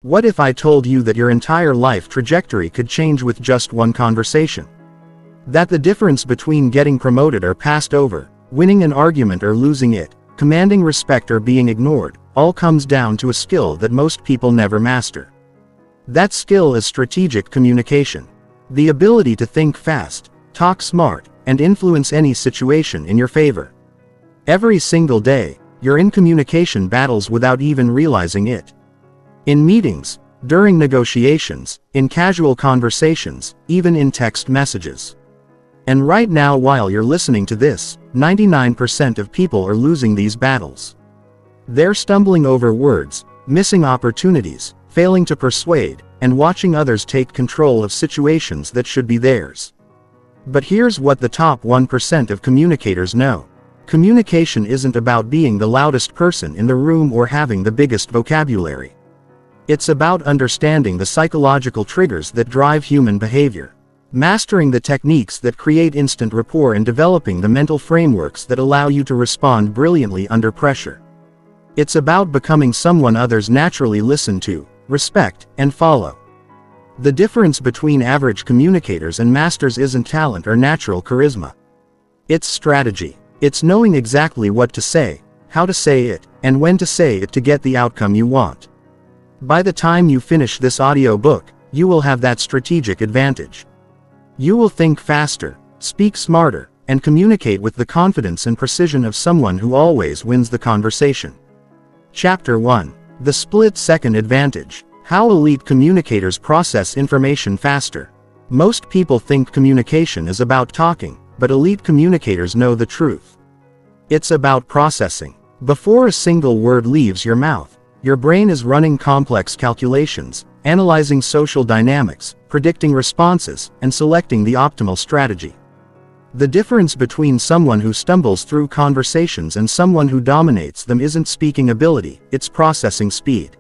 What if I told you that your entire life trajectory could change with just one conversation? That the difference between getting promoted or passed over, winning an argument or losing it, commanding respect or being ignored, all comes down to a skill that most people never master. That skill is strategic communication. The ability to think fast, talk smart, and influence any situation in your favor. Every single day, you're in communication battles without even realizing it. In meetings, during negotiations, in casual conversations, even in text messages. And right now, while you're listening to this, 99% of people are losing these battles. They're stumbling over words, missing opportunities, failing to persuade, and watching others take control of situations that should be theirs. But here's what the top 1% of communicators know. Communication isn't about being the loudest person in the room or having the biggest vocabulary. It's about understanding the psychological triggers that drive human behavior, mastering the techniques that create instant rapport, and developing the mental frameworks that allow you to respond brilliantly under pressure. It's about becoming someone others naturally listen to, respect, and follow. The difference between average communicators and masters isn't talent or natural charisma. It's strategy. It's knowing exactly what to say, how to say it, and when to say it to get the outcome you want. By the time you finish this audiobook, you will have that strategic advantage. You will think faster, speak smarter, and communicate with the confidence and precision of someone who always wins the conversation. Chapter 1. The Split-Second Advantage. How elite communicators process information faster. Most people think communication is about talking, but elite communicators know the truth. It's about processing. Before a single word leaves your mouth, your brain is running complex calculations, analyzing social dynamics, predicting responses, and selecting the optimal strategy. The difference between someone who stumbles through conversations and someone who dominates them isn't speaking ability, it's processing speed.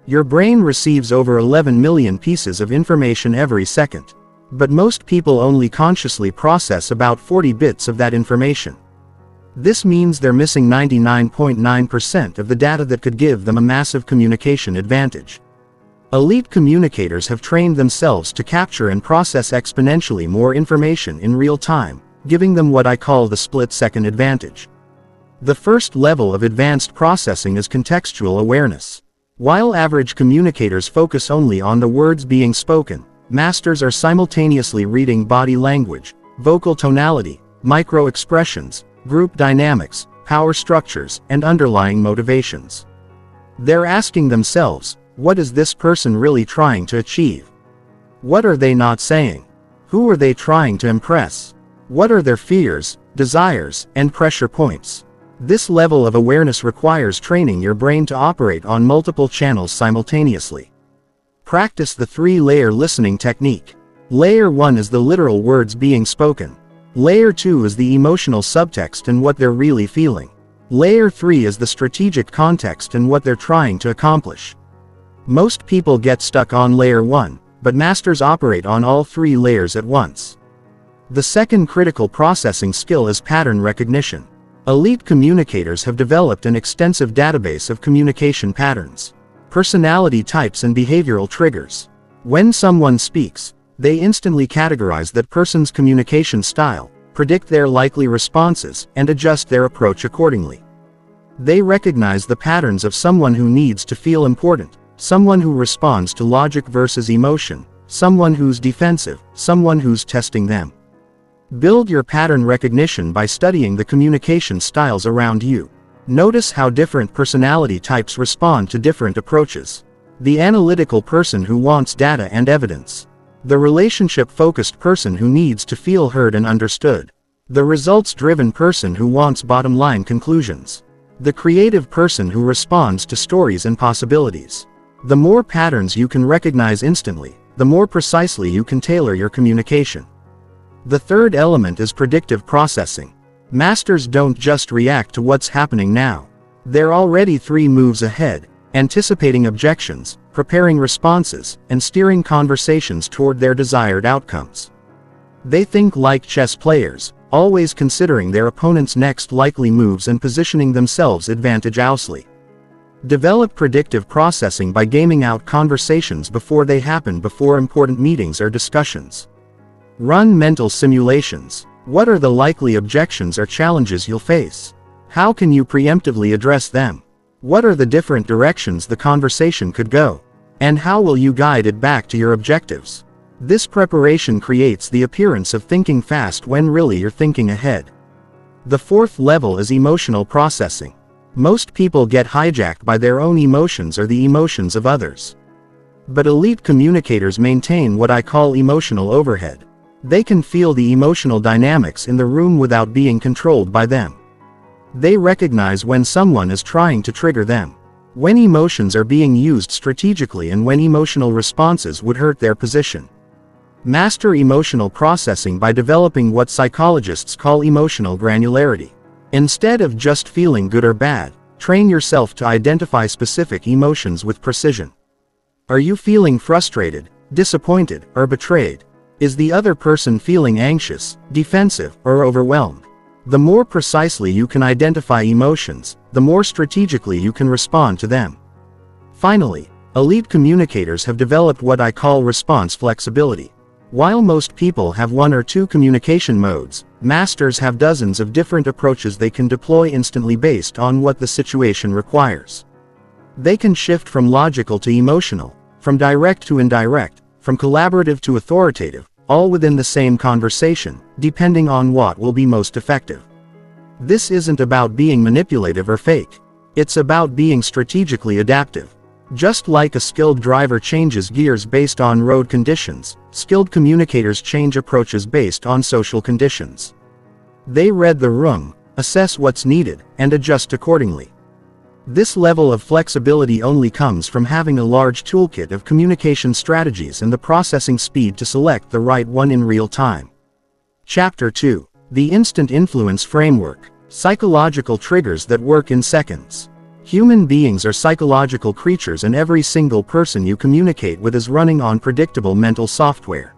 Your brain receives over 11 million pieces of information every second. But most people only consciously process about 40 bits of that information. This means they're missing 99.9% of the data that could give them a massive communication advantage. Elite communicators have trained themselves to capture and process exponentially more information in real time, giving them what I call the split-second advantage. The first level of advanced processing is contextual awareness. While average communicators focus only on the words being spoken, masters are simultaneously reading body language, vocal tonality, micro-expressions, group dynamics, power structures, and underlying motivations. They're asking themselves, what is this person really trying to achieve? What are they not saying? Who are they trying to impress? What are their fears, desires, and pressure points? This level of awareness requires training your brain to operate on multiple channels simultaneously. Practice the 3-layer listening technique. Layer 1 is the literal words being spoken. Layer 2 is the emotional subtext and what they're really feeling. Layer 3 is the strategic context and what they're trying to accomplish. Most people get stuck on layer 1, but masters operate on all 3 layers at once. The second critical processing skill is pattern recognition. Elite communicators have developed an extensive database of communication patterns, personality types, and behavioral triggers. When someone speaks, they instantly categorize that person's communication style, predict their likely responses, and adjust their approach accordingly. They recognize the patterns of someone who needs to feel important, someone who responds to logic versus emotion, someone who's defensive, someone who's testing them. Build your pattern recognition by studying the communication styles around you. Notice how different personality types respond to different approaches. The analytical person who wants data and evidence. The relationship-focused person who needs to feel heard and understood. The results-driven person who wants bottom-line conclusions. The creative person who responds to stories and possibilities. The more patterns you can recognize instantly, the more precisely you can tailor your communication. The third element is predictive processing. Masters don't just react to what's happening now. They're already 3 moves ahead, anticipating objections, preparing responses, and steering conversations toward their desired outcomes. They think like chess players, always considering their opponent's next likely moves and positioning themselves advantageously. Develop predictive processing by gaming out conversations before they happen, before important meetings or discussions. Run mental simulations. What are the likely objections or challenges you'll face? How can you preemptively address them? What are the different directions the conversation could go? And how will you guide it back to your objectives? This preparation creates the appearance of thinking fast when really you're thinking ahead. The fourth level is emotional processing. Most people get hijacked by their own emotions or the emotions of others. But elite communicators maintain what I call emotional overhead. They can feel the emotional dynamics in the room without being controlled by them. They recognize when someone is trying to trigger them, when emotions are being used strategically, and when emotional responses would hurt their position. Master emotional processing by developing what psychologists call emotional granularity. Instead of just feeling good or bad, train yourself to identify specific emotions with precision. Are you feeling frustrated, disappointed, or betrayed? Is the other person feeling anxious, defensive, or overwhelmed? The more precisely you can identify emotions, the more strategically you can respond to them. Finally, elite communicators have developed what I call response flexibility. While most people have one or two communication modes, masters have dozens of different approaches they can deploy instantly based on what the situation requires. They can shift from logical to emotional, from direct to indirect, from collaborative to authoritative, all within the same conversation, depending on what will be most effective. This isn't about being manipulative or fake. It's about being strategically adaptive. Just like a skilled driver changes gears based on road conditions, skilled communicators change approaches based on social conditions. They read the room, assess what's needed, and adjust accordingly. This level of flexibility only comes from having a large toolkit of communication strategies and the processing speed to select the right one in real time. Chapter 2. The Instant Influence Framework. Psychological triggers that work in seconds. Human beings are psychological creatures, and every single person you communicate with is running on predictable mental software.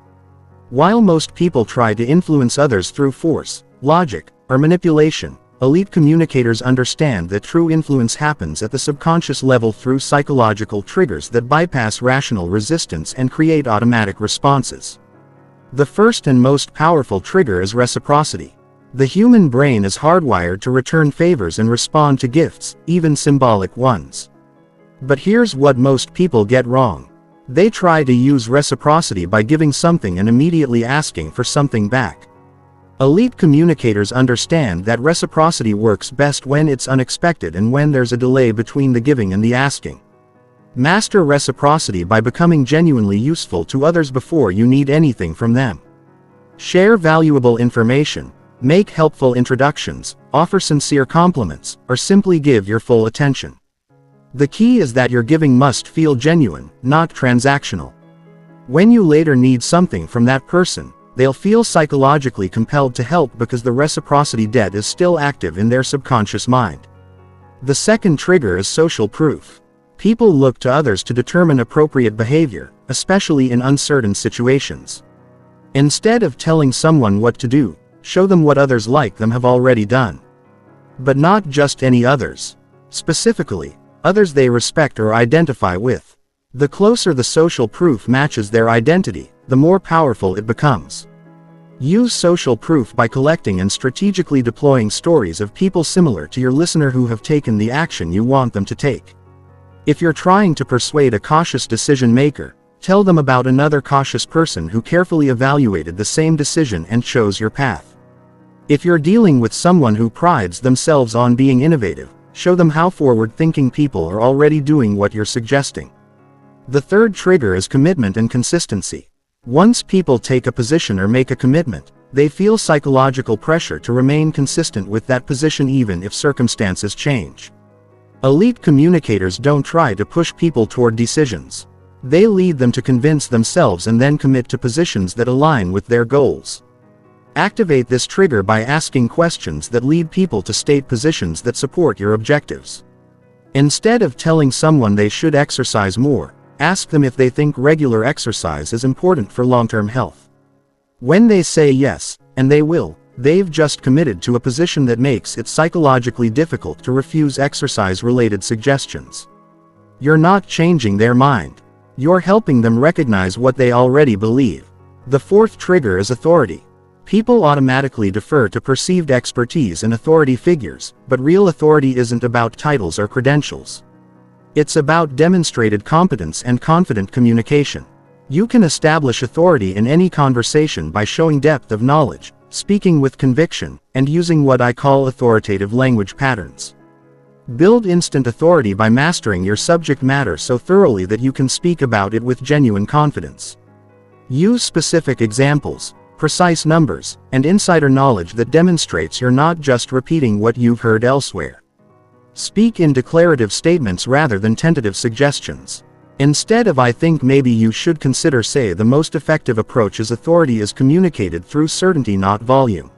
While most people try to influence others through force, logic, or manipulation, elite communicators understand that true influence happens at the subconscious level through psychological triggers that bypass rational resistance and create automatic responses. The first and most powerful trigger is reciprocity. The human brain is hardwired to return favors and respond to gifts, even symbolic ones. But here's what most people get wrong. They try to use reciprocity by giving something and immediately asking for something back. Elite communicators understand that reciprocity works best when it's unexpected and when there's a delay between the giving and the asking. Master reciprocity by becoming genuinely useful to others before you need anything from them. Share valuable information. Make helpful introductions, offer sincere compliments, or simply give your full attention. The key is that your giving must feel genuine, not transactional. When you later need something from that person, they'll feel psychologically compelled to help because the reciprocity debt is still active in their subconscious mind. The second trigger is social proof. People look to others to determine appropriate behavior, especially in uncertain situations. Instead of telling someone what to do, show them what others like them have already done. But not just any others. Specifically, others they respect or identify with. The closer the social proof matches their identity, the more powerful it becomes. Use social proof by collecting and strategically deploying stories of people similar to your listener who have taken the action you want them to take. If you're trying to persuade a cautious decision maker, tell them about another cautious person who carefully evaluated the same decision and chose your path. If you're dealing with someone who prides themselves on being innovative, show them how forward-thinking people are already doing what you're suggesting. The third trigger is commitment and consistency. Once people take a position or make a commitment, they feel psychological pressure to remain consistent with that position even if circumstances change. Elite communicators don't try to push people toward decisions. They lead them to convince themselves and then commit to positions that align with their goals. Activate this trigger by asking questions that lead people to state positions that support your objectives. Instead of telling someone they should exercise more, ask them if they think regular exercise is important for long-term health. When they say yes, and they will, they've just committed to a position that makes it psychologically difficult to refuse exercise-related suggestions. You're not changing their mind. You're helping them recognize what they already believe. The fourth trigger is authority. People automatically defer to perceived expertise and authority figures, but real authority isn't about titles or credentials. It's about demonstrated competence and confident communication. You can establish authority in any conversation by showing depth of knowledge, speaking with conviction, and using what I call authoritative language patterns. Build instant authority by mastering your subject matter so thoroughly that you can speak about it with genuine confidence. Use specific examples, precise numbers, and insider knowledge that demonstrates you're not just repeating what you've heard elsewhere. Speak in declarative statements rather than tentative suggestions. Instead of "I think maybe you should consider," say the most effective approach is authority is communicated through certainty, not volume.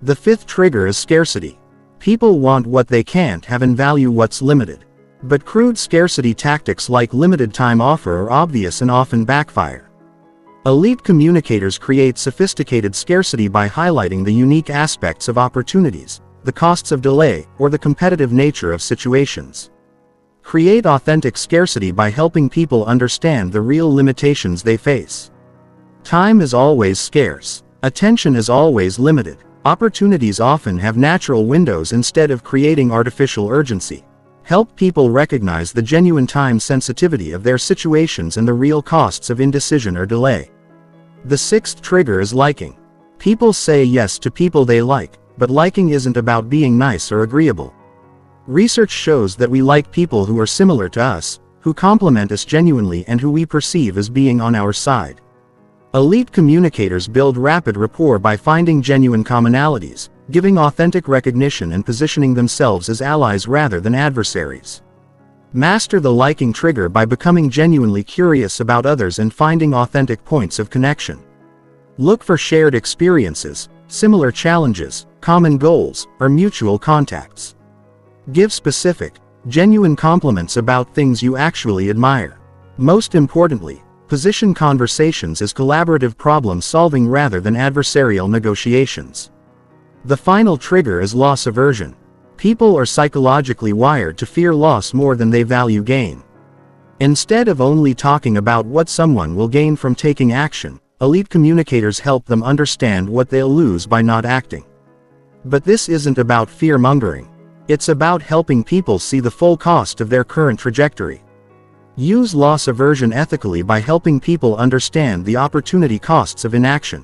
The fifth trigger is scarcity. People want what they can't have and value what's limited. But crude scarcity tactics like limited time offer are obvious and often backfire. Elite communicators create sophisticated scarcity by highlighting the unique aspects of opportunities, the costs of delay, or the competitive nature of situations. Create authentic scarcity by helping people understand the real limitations they face. Time is always scarce. Attention is always limited. Opportunities often have natural windows instead of creating artificial urgency. Help people recognize the genuine time sensitivity of their situations and the real costs of indecision or delay. The sixth trigger is liking. People say yes to people they like, but liking isn't about being nice or agreeable. Research shows that we like people who are similar to us, who compliment us genuinely, and who we perceive as being on our side. Elite communicators build rapid rapport by finding genuine commonalities, giving authentic recognition, and positioning themselves as allies rather than adversaries. Master the liking trigger by becoming genuinely curious about others and finding authentic points of connection. Look for shared experiences, similar challenges, common goals, or mutual contacts. Give specific, genuine compliments about things you actually admire. Most importantly, position conversations as collaborative problem-solving rather than adversarial negotiations. The final trigger is loss aversion. People are psychologically wired to fear loss more than they value gain. Instead of only talking about what someone will gain from taking action, elite communicators help them understand what they'll lose by not acting. But this isn't about fear-mongering. It's about helping people see the full cost of their current trajectory. Use loss aversion ethically by helping people understand the opportunity costs of inaction.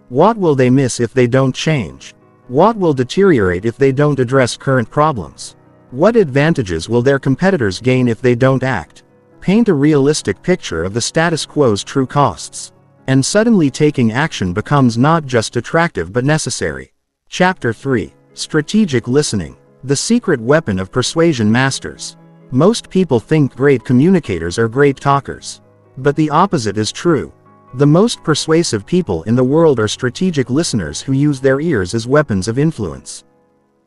What will they miss if they don't change? What will deteriorate if they don't address current problems? What advantages will their competitors gain if they don't act? Paint a realistic picture of the status quo's true costs. And suddenly taking action becomes not just attractive but necessary. Chapter 3. Strategic Listening. The secret weapon of persuasion masters. Most people think great communicators are great talkers. But the opposite is true. The most persuasive people in the world are strategic listeners who use their ears as weapons of influence.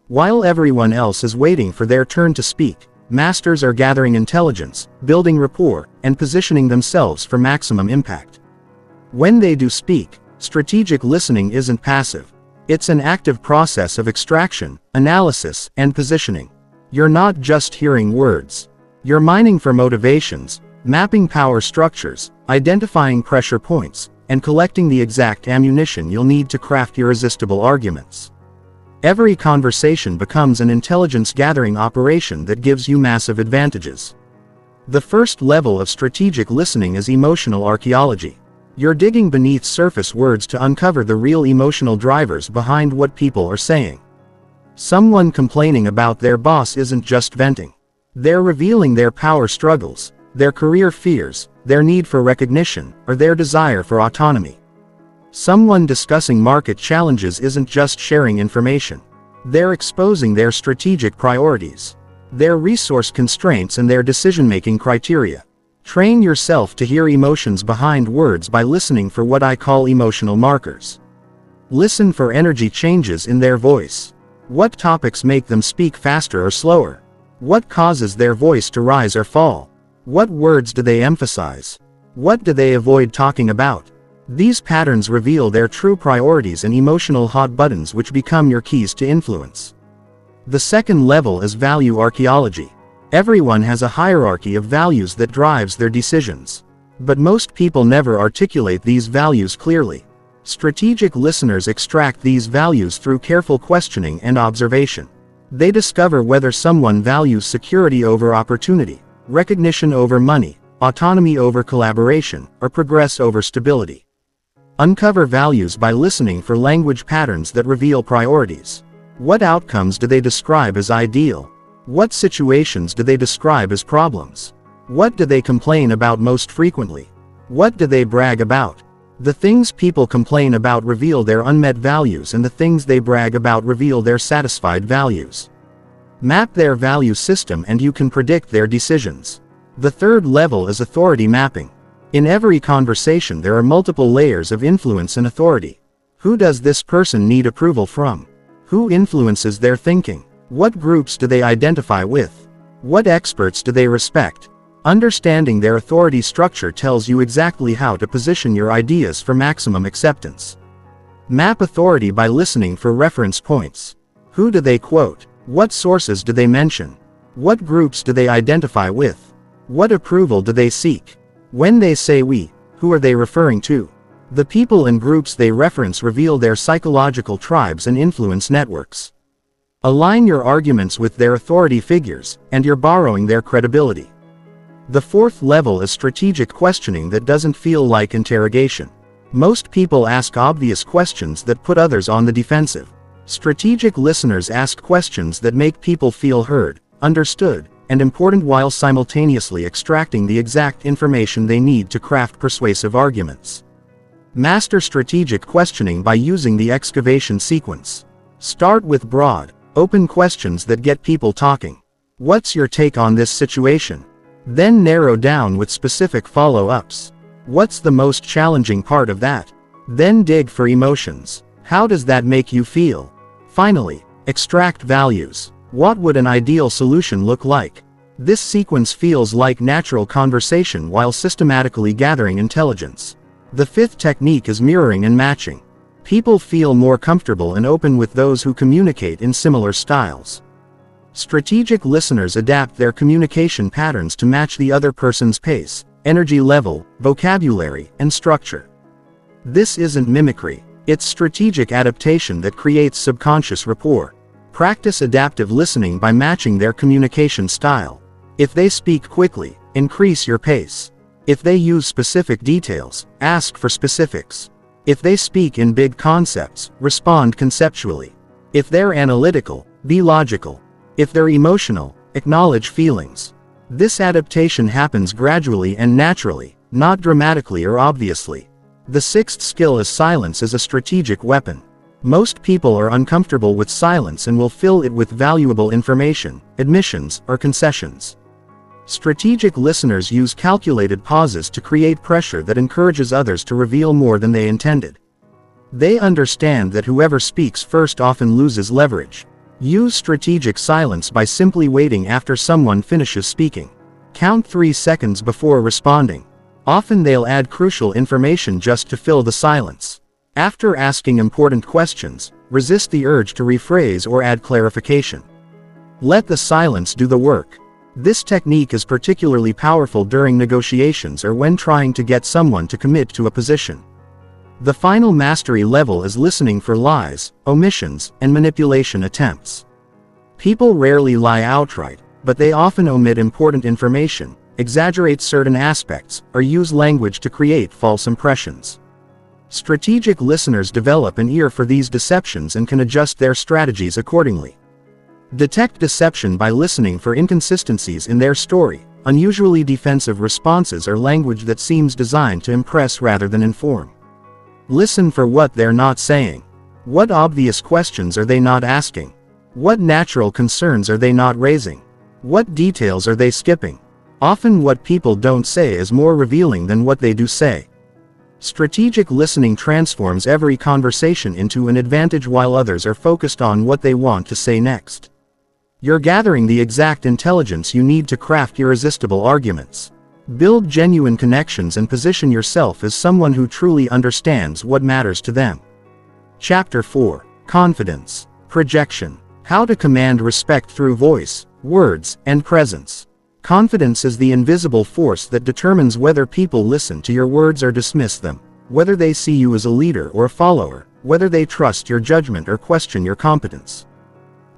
While everyone else is waiting for their turn to speak, masters are gathering intelligence, building rapport, and positioning themselves for maximum impact. When they do speak, strategic listening isn't passive. It's an active process of extraction, analysis, and positioning. You're not just hearing words. You're mining for motivations, mapping power structures, identifying pressure points, and collecting the exact ammunition you'll need to craft irresistible arguments. Every conversation becomes an intelligence-gathering operation that gives you massive advantages. The first level of strategic listening is emotional archaeology. You're digging beneath surface words to uncover the real emotional drivers behind what people are saying. Someone complaining about their boss isn't just venting. They're revealing their power struggles, their career fears, their need for recognition, or their desire for autonomy. Someone discussing market challenges isn't just sharing information. They're exposing their strategic priorities, their resource constraints, and their decision-making criteria. Train yourself to hear emotions behind words by listening for what I call emotional markers. Listen for energy changes in their voice. What topics make them speak faster or slower? What causes their voice to rise or fall? What words do they emphasize? What do they avoid talking about? These patterns reveal their true priorities and emotional hot buttons, which become your keys to influence. The second level is value archaeology. Everyone has a hierarchy of values that drives their decisions. But most people never articulate these values clearly. Strategic listeners extract these values through careful questioning and observation. They discover whether someone values security over opportunity, recognition over money, autonomy over collaboration, or progress over stability. Uncover values by listening for language patterns that reveal priorities. What outcomes do they describe as ideal? What situations do they describe as problems? What do they complain about most frequently? What do they brag about? The things people complain about reveal their unmet values, and the things they brag about reveal their satisfied values. Map their value system and you can predict their decisions. The third level is authority mapping. In every conversation there are multiple layers of influence and authority. Who does this person need approval from? Who influences their thinking? What groups do they identify with? What experts do they respect? Understanding their authority structure tells you exactly how to position your ideas for maximum acceptance. Map authority by listening for reference points. Who do they quote? What sources do they mention? What groups do they identify with? What approval do they seek? When they say we, who are they referring to? The people and groups they reference reveal their psychological tribes and influence networks. Align your arguments with their authority figures, and you're borrowing their credibility. The fourth level is strategic questioning that doesn't feel like interrogation. Most people ask obvious questions that put others on the defensive. Strategic listeners ask questions that make people feel heard, understood, and important while simultaneously extracting the exact information they need to craft persuasive arguments. Master strategic questioning by using the excavation sequence. Start with broad, open questions that get people talking. What's your take on this situation? Then narrow down with specific follow-ups. What's the most challenging part of that? Then dig for emotions. How does that make you feel? Finally, extract values. What would an ideal solution look like? This sequence feels like natural conversation while systematically gathering intelligence. The fifth technique is mirroring and matching. People feel more comfortable and open with those who communicate in similar styles. Strategic listeners adapt their communication patterns to match the other person's pace, energy level, vocabulary, and structure. This isn't mimicry, it's strategic adaptation that creates subconscious rapport. Practice adaptive listening by matching their communication style. If they speak quickly, increase your pace. If they use specific details, ask for specifics. If they speak in big concepts, respond conceptually. If they're analytical, be logical. If they're emotional, acknowledge feelings. This adaptation happens gradually and naturally, not dramatically or obviously. The sixth skill is silence as a strategic weapon. Most people are uncomfortable with silence and will fill it with valuable information, admissions, or concessions. Strategic listeners use calculated pauses to create pressure that encourages others to reveal more than they intended. They understand that whoever speaks first often loses leverage. Use strategic silence by simply waiting after someone finishes speaking. Count 3 seconds before responding. Often they'll add crucial information just to fill the silence. After asking important questions, resist the urge to rephrase or add clarification. Let the silence do the work. This technique is particularly powerful during negotiations or when trying to get someone to commit to a position. The final mastery level is listening for lies, omissions, and manipulation attempts. People rarely lie outright, but they often omit important information, exaggerate certain aspects, or use language to create false impressions. Strategic listeners develop an ear for these deceptions and can adjust their strategies accordingly. Detect deception by listening for inconsistencies in their story, unusually defensive responses, or language that seems designed to impress rather than inform. Listen for what they're not saying. What obvious questions are they not asking? What natural concerns are they not raising? What details are they skipping? Often what people don't say is more revealing than what they do say. Strategic listening transforms every conversation into an advantage while others are focused on what they want to say next. You're gathering the exact intelligence you need to craft irresistible arguments. Build genuine connections and position yourself as someone who truly understands what matters to them. Chapter 4. Confidence. Projection. How to command respect through voice, words, and presence. Confidence is the invisible force that determines whether people listen to your words or dismiss them, whether they see you as a leader or a follower, whether they trust your judgment or question your competence.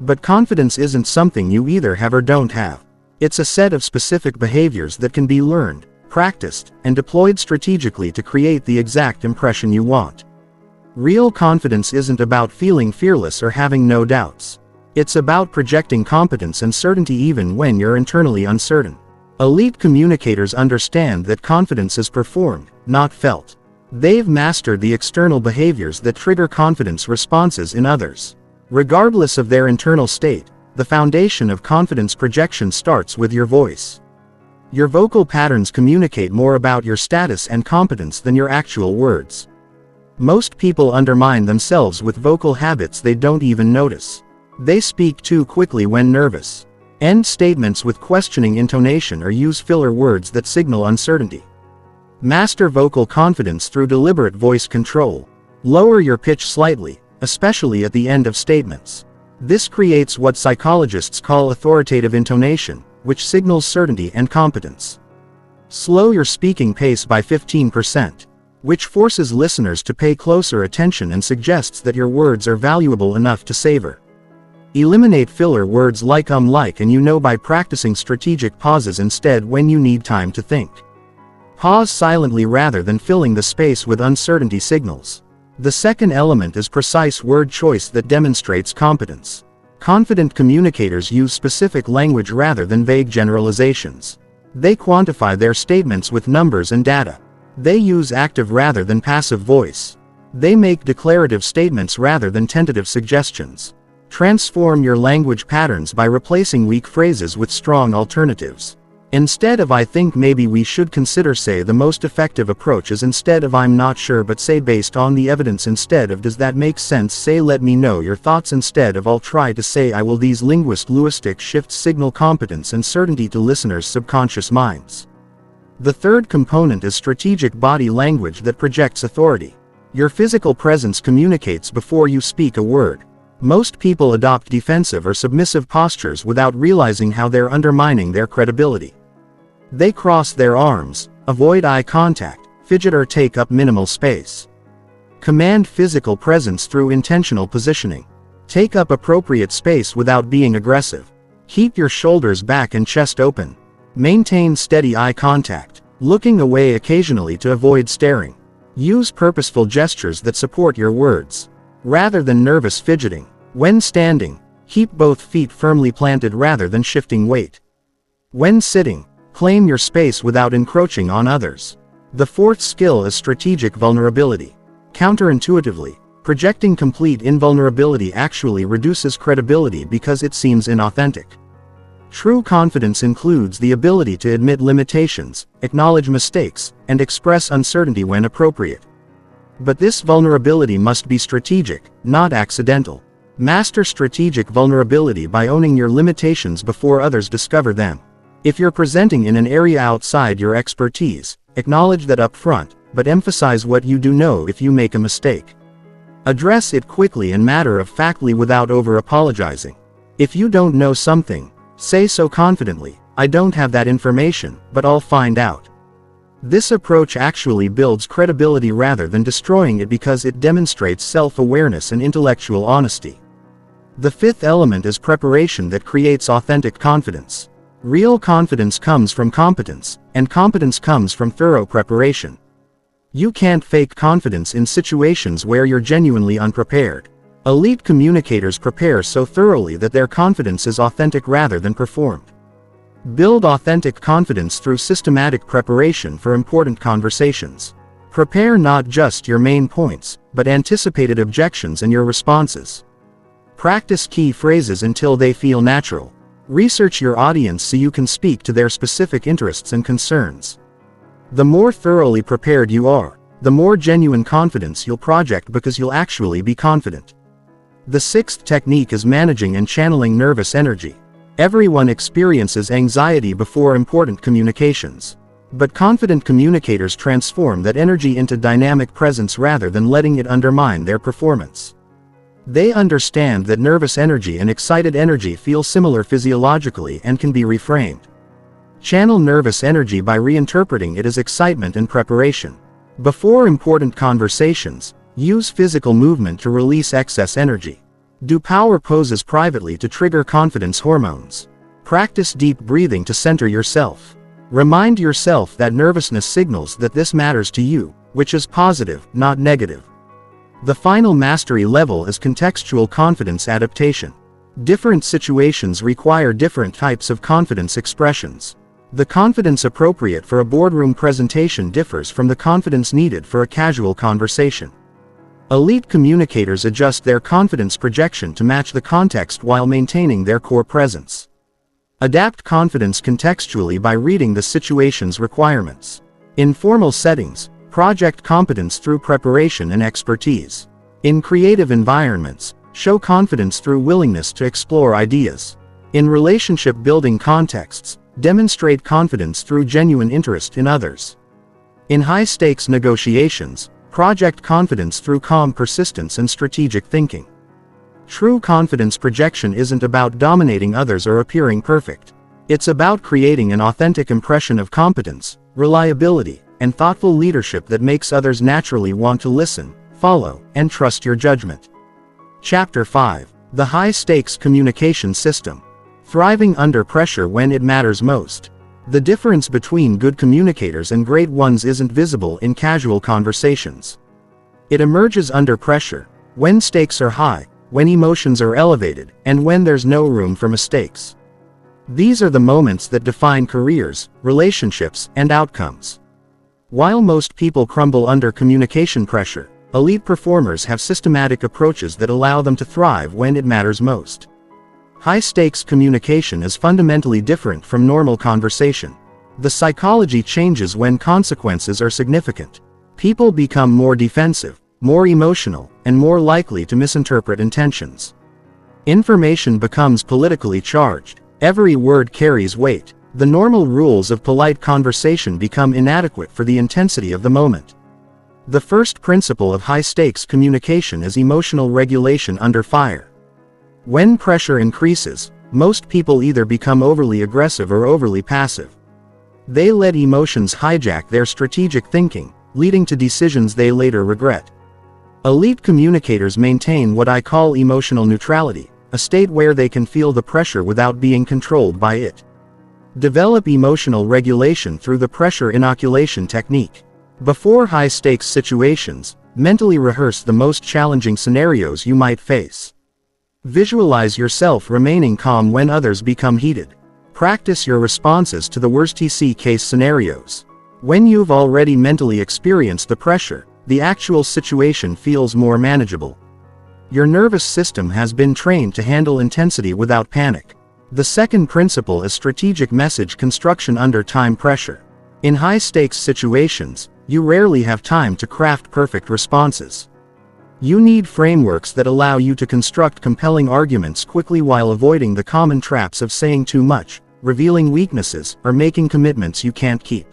But confidence isn't something you either have or don't have. It's a set of specific behaviors that can be learned, practiced, and deployed strategically to create the exact impression you want. Real confidence isn't about feeling fearless or having no doubts. It's about projecting competence and certainty even when you're internally uncertain. Elite communicators understand that confidence is performed, not felt. They've mastered the external behaviors that trigger confidence responses in others. Regardless of their internal state, the foundation of confidence projection starts with your voice. Your vocal patterns communicate more about your status and competence than your actual words. Most people undermine themselves with vocal habits they don't even notice. They speak too quickly when nervous, end statements with questioning intonation, or use filler words that signal uncertainty. Master vocal confidence through deliberate voice control. Lower your pitch slightly, especially at the end of statements. This creates what psychologists call authoritative intonation, which signals certainty and competence. Slow your speaking pace by 15%, which forces listeners to pay closer attention and suggests that your words are valuable enough to savor. Eliminate filler words like and you know by practicing strategic pauses instead when you need time to think. Pause silently rather than filling the space with uncertainty signals. The second element is precise word choice that demonstrates competence. Confident communicators use specific language rather than vague generalizations. They quantify their statements with numbers and data. They use active rather than passive voice. They make declarative statements rather than tentative suggestions. Transform your language patterns by replacing weak phrases with strong alternatives. Instead of "I think maybe we should consider," say the most effective approach is instead of "I'm not sure but," say "based on the evidence." Instead of "does that make sense," say "let me know your thoughts." Instead of "I'll try to," say "I will." These linguistic shifts signal competence and certainty to listeners' subconscious minds. The third component is strategic body language that projects authority. Your physical presence communicates before you speak a word. Most people adopt defensive or submissive postures without realizing how they're undermining their credibility. They cross their arms, avoid eye contact, fidget, or take up minimal space. Command physical presence through intentional positioning. Take up appropriate space without being aggressive. Keep your shoulders back and chest open. Maintain steady eye contact, looking away occasionally to avoid staring. Use purposeful gestures that support your words, rather than nervous fidgeting. When standing, keep both feet firmly planted rather than shifting weight. When sitting, claim your space without encroaching on others. The fourth skill is strategic vulnerability. Counterintuitively, projecting complete invulnerability actually reduces credibility because it seems inauthentic. True confidence includes the ability to admit limitations, acknowledge mistakes, and express uncertainty when appropriate. But this vulnerability must be strategic, not accidental. Master strategic vulnerability by owning your limitations before others discover them. If you're presenting in an area outside your expertise, acknowledge that up front, but emphasize what you do know if you make a mistake. Address it quickly and matter-of-factly without over-apologizing. If you don't know something, say so confidently, "I don't have that information, but I'll find out." This approach actually builds credibility rather than destroying it because it demonstrates self-awareness and intellectual honesty. The fifth element is preparation that creates authentic confidence. Real confidence comes from competence, and competence comes from thorough preparation. You can't fake confidence in situations where you're genuinely unprepared. Elite communicators prepare so thoroughly that their confidence is authentic rather than performed. Build authentic confidence through systematic preparation for important conversations. Prepare not just your main points, but anticipated objections and your responses. Practice key phrases until they feel natural. Research your audience so you can speak to their specific interests and concerns. The more thoroughly prepared you are, the more genuine confidence you'll project because you'll actually be confident. The sixth technique is managing and channeling nervous energy. Everyone experiences anxiety before important communications. But confident communicators transform that energy into dynamic presence rather than letting it undermine their performance. They understand that nervous energy and excited energy feel similar physiologically and can be reframed. Channel nervous energy by reinterpreting it as excitement and preparation. Before important conversations, use physical movement to release excess energy. Do power poses privately to trigger confidence hormones. Practice deep breathing to center yourself. Remind yourself that nervousness signals that this matters to you, which is positive, not negative. The final mastery level is contextual confidence adaptation. Different situations require different types of confidence expressions. The confidence appropriate for a boardroom presentation differs from the confidence needed for a casual conversation. Elite communicators adjust their confidence projection to match the context while maintaining their core presence. Adapt confidence contextually by reading the situation's requirements. In formal settings, project competence through preparation and expertise. In creative environments, show confidence through willingness to explore ideas. In relationship-building contexts, demonstrate confidence through genuine interest in others. In high-stakes negotiations, project confidence through calm persistence and strategic thinking. True confidence projection isn't about dominating others or appearing perfect. It's about creating an authentic impression of competence, reliability, and thoughtful leadership that makes others naturally want to listen, follow, and trust your judgment. Chapter 5. The High-Stakes Communication System. Thriving under pressure when it matters most. The difference between good communicators and great ones isn't visible in casual conversations. It emerges under pressure, when stakes are high, when emotions are elevated, and when there's no room for mistakes. These are the moments that define careers, relationships, and outcomes. While most people crumble under communication pressure, elite performers have systematic approaches that allow them to thrive when it matters most. High-stakes communication is fundamentally different from normal conversation. The psychology changes when consequences are significant. People become more defensive, more emotional, and more likely to misinterpret intentions. Information becomes politically charged. Every word carries weight. The normal rules of polite conversation become inadequate for the intensity of the moment. The first principle of high-stakes communication is emotional regulation under fire. When pressure increases, most people either become overly aggressive or overly passive. They let emotions hijack their strategic thinking, leading to decisions they later regret. Elite communicators maintain what I call emotional neutrality, a state where they can feel the pressure without being controlled by it. Develop emotional regulation through the pressure inoculation technique. Before high-stakes situations, mentally rehearse the most challenging scenarios you might face. Visualize yourself remaining calm when others become heated. Practice your responses to the worst-case scenarios. When you've already mentally experienced the pressure, the actual situation feels more manageable. Your nervous system has been trained to handle intensity without panic. The second principle is strategic message construction under time pressure. In high-stakes situations, you rarely have time to craft perfect responses. You need frameworks that allow you to construct compelling arguments quickly while avoiding the common traps of saying too much, revealing weaknesses, or making commitments you can't keep.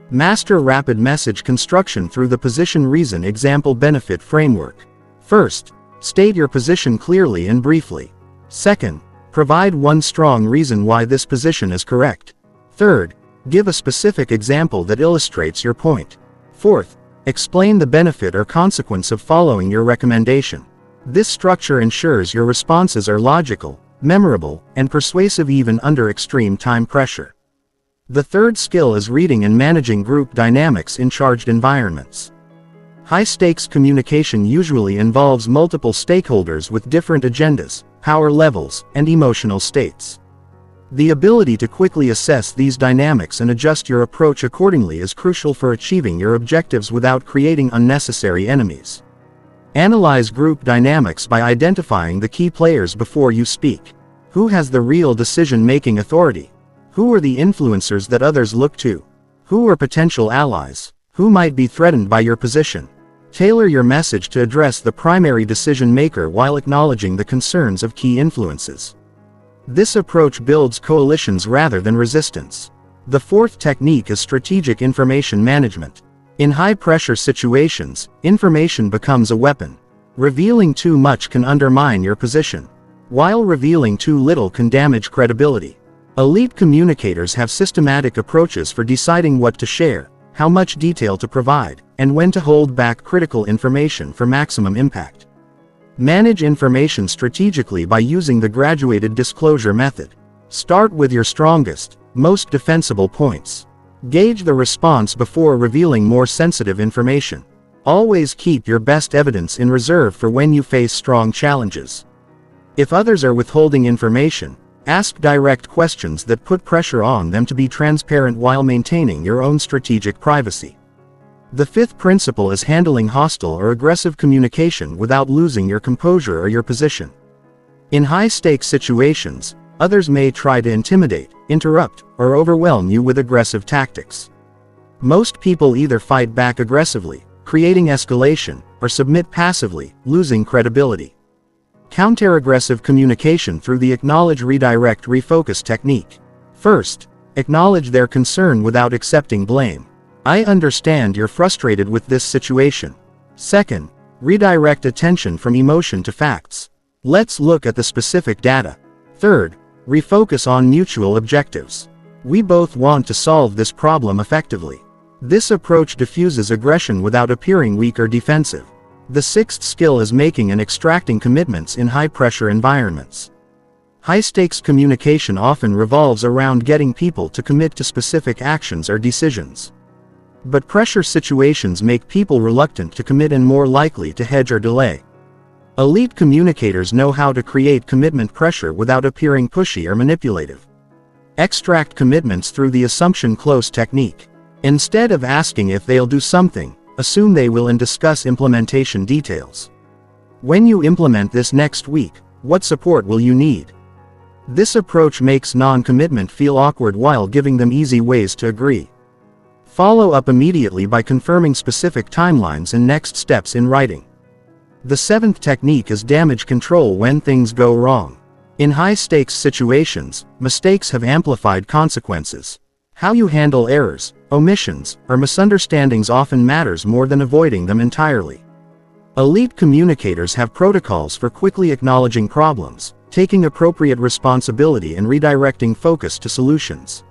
Master rapid message construction through the position reason example benefit framework. First, state your position clearly and briefly. Second, provide one strong reason why this position is correct. Third, give a specific example that illustrates your point. Fourth, explain the benefit or consequence of following your recommendation. This structure ensures your responses are logical, memorable, and persuasive even under extreme time pressure. The third skill is reading and managing group dynamics in charged environments. High-stakes communication usually involves multiple stakeholders with different agendas, power levels, and emotional states. The ability to quickly assess these dynamics and adjust your approach accordingly is crucial for achieving your objectives without creating unnecessary enemies. Analyze group dynamics by identifying the key players before you speak. Who has the real decision-making authority? Who are the influencers that others look to? Who are potential allies? Who might be threatened by your position? Tailor your message to address the primary decision-maker while acknowledging the concerns of key influences. This approach builds coalitions rather than resistance. The fourth technique is strategic information management. In high-pressure situations, information becomes a weapon. Revealing too much can undermine your position, while revealing too little can damage credibility. Elite communicators have systematic approaches for deciding what to share, how much detail to provide, and when to hold back critical information for maximum impact. Manage information strategically by using the graduated disclosure method. Start with your strongest, most defensible points. Gauge the response before revealing more sensitive information. Always keep your best evidence in reserve for when you face strong challenges. If others are withholding information, ask direct questions that put pressure on them to be transparent while maintaining your own strategic privacy. The fifth principle is handling hostile or aggressive communication without losing your composure or your position. In high-stakes situations, others may try to intimidate, interrupt, or overwhelm you with aggressive tactics. Most people either fight back aggressively, creating escalation, or submit passively, losing credibility. Counter-aggressive communication through the acknowledge, redirect, refocus technique. First, acknowledge their concern without accepting blame. I understand you're frustrated with this situation. Second, redirect attention from emotion to facts. Let's look at the specific data. Third, refocus on mutual objectives. We both want to solve this problem effectively. This approach diffuses aggression without appearing weak or defensive. The sixth skill is making and extracting commitments in high-pressure environments. High-stakes communication often revolves around getting people to commit to specific actions or decisions. But pressure situations make people reluctant to commit and more likely to hedge or delay. Elite communicators know how to create commitment pressure without appearing pushy or manipulative. Extract commitments through the assumption close technique. Instead of asking if they'll do something, assume they will and discuss implementation details. When you implement this next week, what support will you need? This approach makes non-commitment feel awkward while giving them easy ways to agree. Follow up immediately by confirming specific timelines and next steps in writing. The seventh technique is damage control when things go wrong. In high-stakes situations, mistakes have amplified consequences. How you handle errors, omissions, or misunderstandings often matters more than avoiding them entirely. Elite communicators have protocols for quickly acknowledging problems, taking appropriate responsibility and redirecting focus to solutions.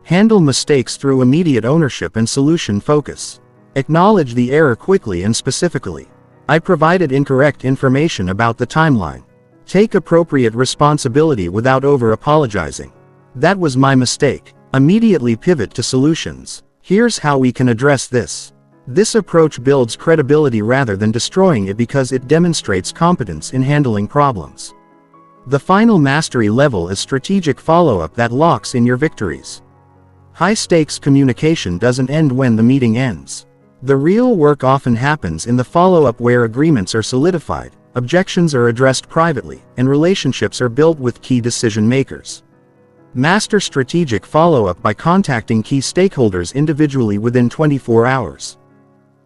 Handle mistakes through immediate ownership and solution focus. Acknowledge the error quickly and specifically. I provided incorrect information about the timeline. Take appropriate responsibility without over-apologizing. That was my mistake. Immediately pivot to solutions. Here's how we can address this. This approach builds credibility rather than destroying it because it demonstrates competence in handling problems. The final mastery level is strategic follow-up that locks in your victories. High-stakes communication doesn't end when the meeting ends. The real work often happens in the follow-up where agreements are solidified, objections are addressed privately, and relationships are built with key decision-makers. Master strategic follow-up by contacting key stakeholders individually within 24 hours.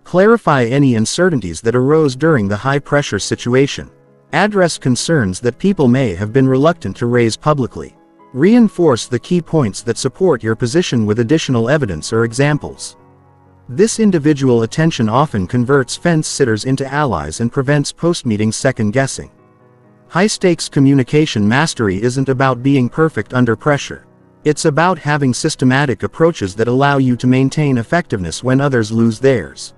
Clarify any uncertainties that arose during the high-pressure situation. Address concerns that people may have been reluctant to raise publicly. Reinforce the key points that support your position with additional evidence or examples. This individual attention often converts fence-sitters into allies and prevents post-meeting second-guessing. High-stakes communication mastery isn't about being perfect under pressure. It's about having systematic approaches that allow you to maintain effectiveness when others lose theirs.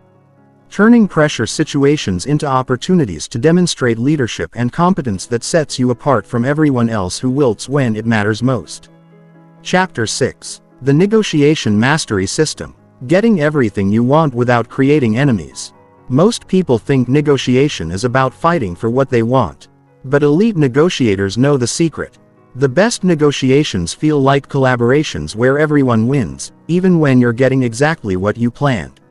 Turning pressure situations into opportunities to demonstrate leadership and competence that sets you apart from everyone else who wilts when it matters most. Chapter 6. The Negotiation Mastery System. Getting everything you want without creating enemies. Most people think negotiation is about fighting for what they want. But elite negotiators know the secret. The best negotiations feel like collaborations where everyone wins, even when you're getting exactly what you planned.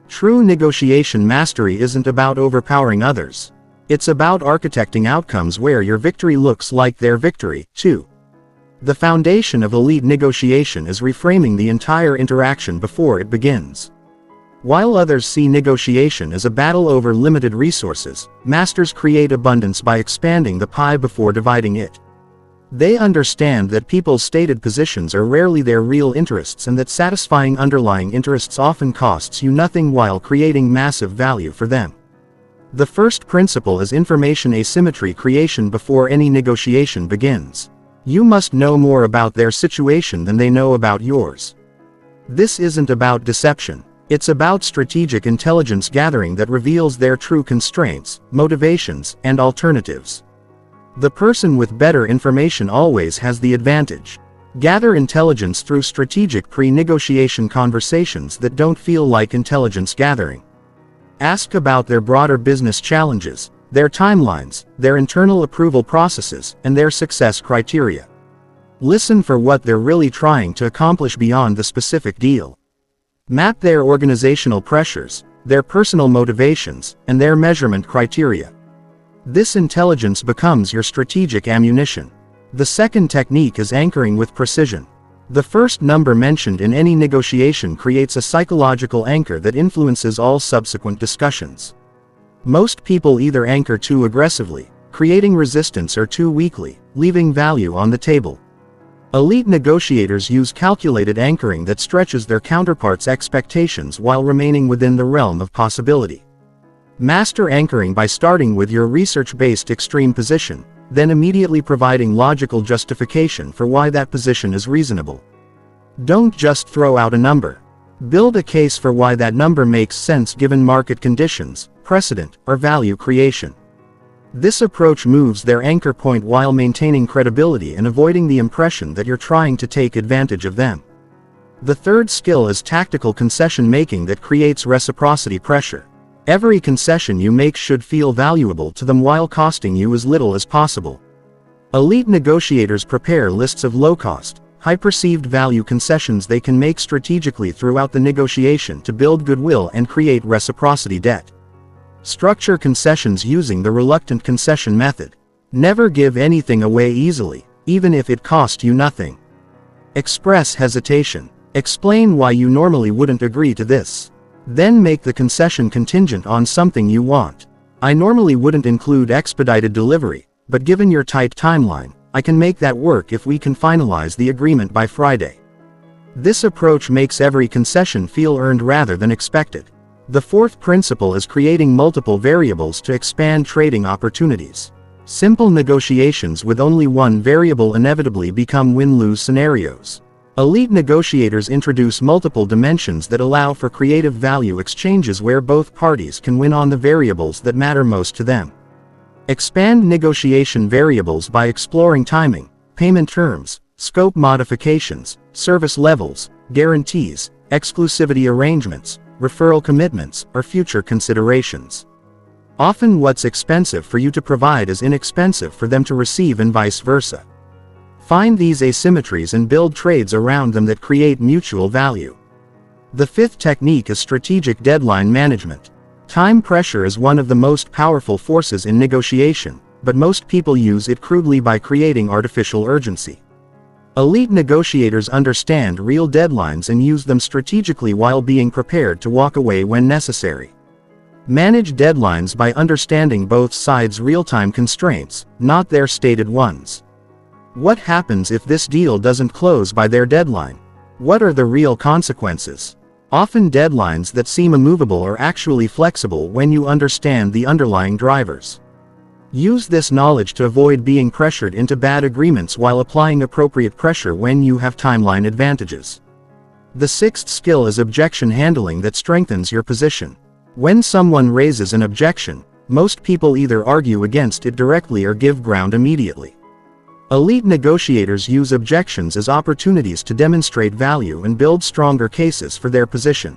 True negotiation mastery isn't about overpowering others. It's about architecting outcomes where your victory looks like their victory, too. The foundation of elite negotiation is reframing the entire interaction before it begins. While others see negotiation as a battle over limited resources, masters create abundance by expanding the pie before dividing it. They understand that people's stated positions are rarely their real interests and that satisfying underlying interests often costs you nothing while creating massive value for them. The first principle is information asymmetry creation before any negotiation begins. You must know more about their situation than they know about yours. This isn't about deception. It's about strategic intelligence gathering that reveals their true constraints, motivations, and alternatives. The person with better information always has the advantage. Gather intelligence through strategic pre-negotiation conversations that don't feel like intelligence gathering. Ask about their broader business challenges, their timelines, their internal approval processes, and their success criteria. Listen for what they're really trying to accomplish beyond the specific deal. Map their organizational pressures, their personal motivations, and their measurement criteria. This intelligence becomes your strategic ammunition. The second technique is anchoring with precision. The first number mentioned in any negotiation creates a psychological anchor that influences all subsequent discussions. Most people either anchor too aggressively, creating resistance, or too weakly, leaving value on the table. Elite negotiators use calculated anchoring that stretches their counterparts' expectations while remaining within the realm of possibility. Master anchoring by starting with your research-based extreme position, then immediately providing logical justification for why that position is reasonable. Don't just throw out a number. Build a case for why that number makes sense given market conditions, precedent, or value creation. This approach moves their anchor point while maintaining credibility and avoiding the impression that you're trying to take advantage of them. The third skill is tactical concession making that creates reciprocity pressure. Every concession you make should feel valuable to them while costing you as little as possible. Elite negotiators prepare lists of low-cost, high-perceived value concessions they can make strategically throughout the negotiation to build goodwill and create reciprocity debt. Structure concessions using the reluctant concession method. Never give anything away easily, even if it cost you nothing. Express hesitation. Explain why you normally wouldn't agree to this. Then make the concession contingent on something you want. I normally wouldn't include expedited delivery, but given your tight timeline, I can make that work if we can finalize the agreement by Friday. This approach makes every concession feel earned rather than expected. The fourth principle is creating multiple variables to expand trading opportunities. Simple negotiations with only one variable inevitably become win-lose scenarios. Elite negotiators introduce multiple dimensions that allow for creative value exchanges where both parties can win on the variables that matter most to them. Expand negotiation variables by exploring timing, payment terms, scope modifications, service levels, guarantees, exclusivity arrangements, referral commitments, or future considerations. Often what's expensive for you to provide is inexpensive for them to receive and vice versa. Find these asymmetries and build trades around them that create mutual value. The fifth technique is strategic deadline management. Time pressure is one of the most powerful forces in negotiation, but most people use it crudely by creating artificial urgency. Elite negotiators understand real deadlines and use them strategically while being prepared to walk away when necessary. Manage deadlines by understanding both sides' real-time constraints, not their stated ones. What happens if this deal doesn't close by their deadline? What are the real consequences? Often deadlines that seem immovable are actually flexible when you understand the underlying drivers. Use this knowledge to avoid being pressured into bad agreements while applying appropriate pressure when you have timeline advantages. The sixth skill is objection handling that strengthens your position. When someone raises an objection, most people either argue against it directly or give ground immediately. Elite negotiators use objections as opportunities to demonstrate value and build stronger cases for their position.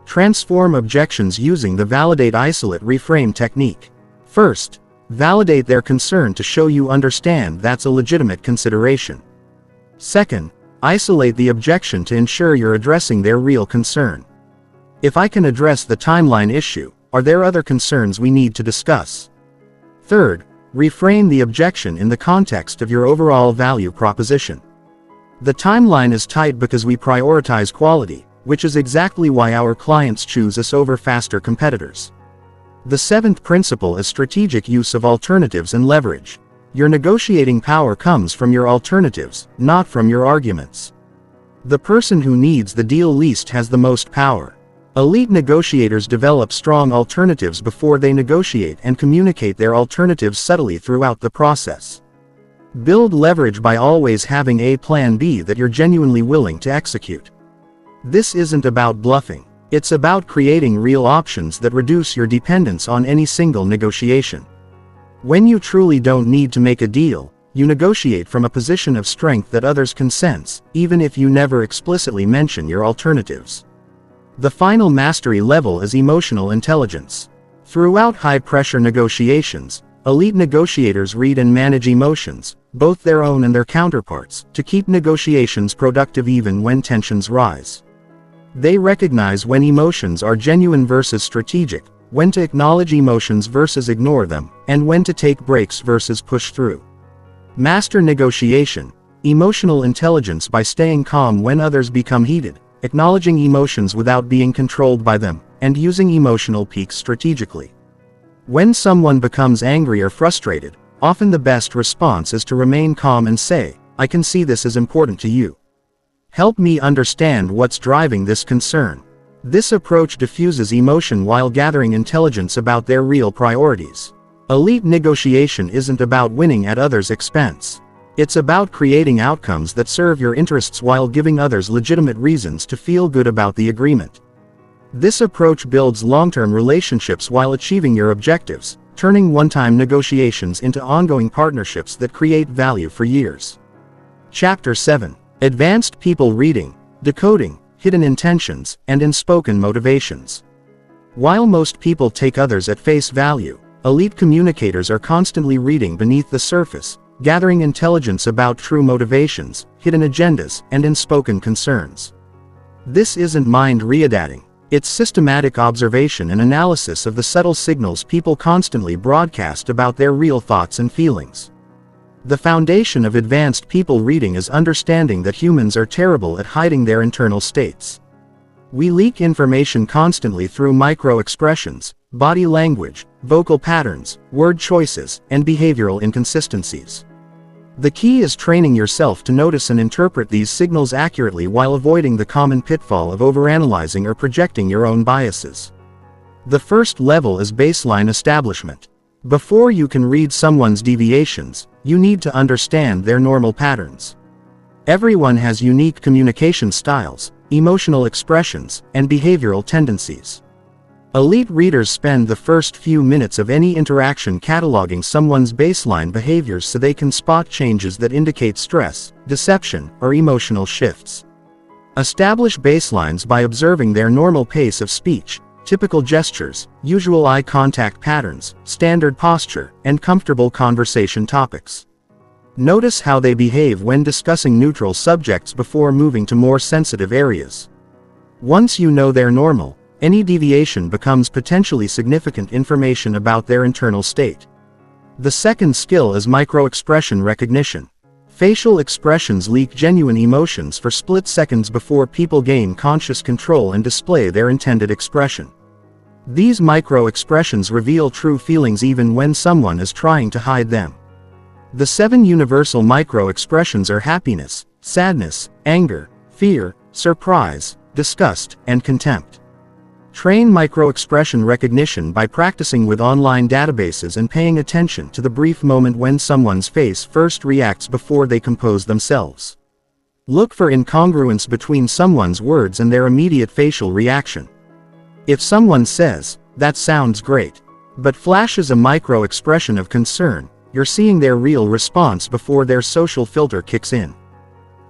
Transform objections using the validate isolate reframe technique. First, validate their concern to show you understand that's a legitimate consideration. Second, isolate the objection to ensure you're addressing their real concern. If I can address the timeline issue, are there other concerns we need to discuss? Third, reframe the objection in the context of your overall value proposition. The timeline is tight because we prioritize quality, which is exactly why our clients choose us over faster competitors. The seventh principle is strategic use of alternatives and leverage. Your negotiating power comes from your alternatives, not from your arguments. The person who needs the deal least has the most power. Elite negotiators develop strong alternatives before they negotiate and communicate their alternatives subtly throughout the process. Build leverage by always having a plan B that you're genuinely willing to execute. This isn't about bluffing. It's about creating real options that reduce your dependence on any single negotiation. When you truly don't need to make a deal, you negotiate from a position of strength that others can sense, even if you never explicitly mention your alternatives. The final mastery level is emotional intelligence. Throughout high-pressure negotiations, elite negotiators read and manage emotions, both their own and their counterparts, to keep negotiations productive even when tensions rise. They recognize when emotions are genuine versus strategic, when to acknowledge emotions versus ignore them, and when to take breaks versus push through. Master negotiation, emotional intelligence by staying calm when others become heated, acknowledging emotions without being controlled by them, and using emotional peaks strategically. When someone becomes angry or frustrated, often the best response is to remain calm and say, "I can see this is important to you. Help me understand what's driving this concern." This approach diffuses emotion while gathering intelligence about their real priorities. Elite negotiation isn't about winning at others' expense. It's about creating outcomes that serve your interests while giving others legitimate reasons to feel good about the agreement. This approach builds long-term relationships while achieving your objectives, turning one-time negotiations into ongoing partnerships that create value for years. Chapter 7. Advanced People Reading, Decoding, Hidden Intentions, and Unspoken Motivations. While most people take others at face value, elite communicators are constantly reading beneath the surface, gathering intelligence about true motivations, hidden agendas, and unspoken concerns. This isn't mind readating. It's systematic observation and analysis of the subtle signals people constantly broadcast about their real thoughts and feelings. The foundation of advanced people reading is understanding that humans are terrible at hiding their internal states. We leak information constantly through micro-expressions, body language, vocal patterns, word choices, and behavioral inconsistencies. The key is training yourself to notice and interpret these signals accurately while avoiding the common pitfall of overanalyzing or projecting your own biases. The first level is baseline establishment. Before you can read someone's deviations, you need to understand their normal patterns. Everyone has unique communication styles, emotional expressions, and behavioral tendencies. Elite readers spend the first few minutes of any interaction cataloging someone's baseline behaviors so they can spot changes that indicate stress, deception, or emotional shifts. Establish baselines by observing their normal pace of speech, typical gestures, usual eye contact patterns, standard posture, and comfortable conversation topics. Notice how they behave when discussing neutral subjects before moving to more sensitive areas. Once you know their normal, any deviation becomes potentially significant information about their internal state. The second skill is micro-expression recognition. Facial expressions leak genuine emotions for split seconds before people gain conscious control and display their intended expression. These micro-expressions reveal true feelings even when someone is trying to hide them. The 7 universal micro-expressions are happiness, sadness, anger, fear, surprise, disgust, and contempt. Train micro-expression recognition by practicing with online databases and paying attention to the brief moment when someone's face first reacts before they compose themselves. Look for incongruence between someone's words and their immediate facial reaction. If someone says, "That sounds great," but flashes a micro-expression of concern, you're seeing their real response before their social filter kicks in.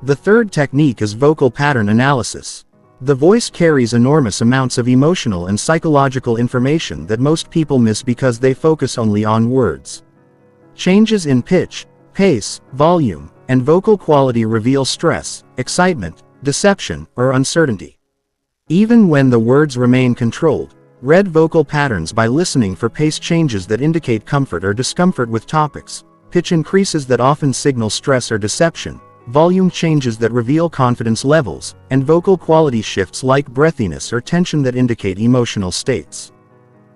The third technique is vocal pattern analysis. The voice carries enormous amounts of emotional and psychological information that most people miss because they focus only on words. Changes in pitch, pace, volume, and vocal quality reveal stress, excitement, deception, or uncertainty. Even when the words remain controlled, read vocal patterns by listening for pace changes that indicate comfort or discomfort with topics, pitch increases that often signal stress or deception, volume changes that reveal confidence levels, and vocal quality shifts like breathiness or tension that indicate emotional states.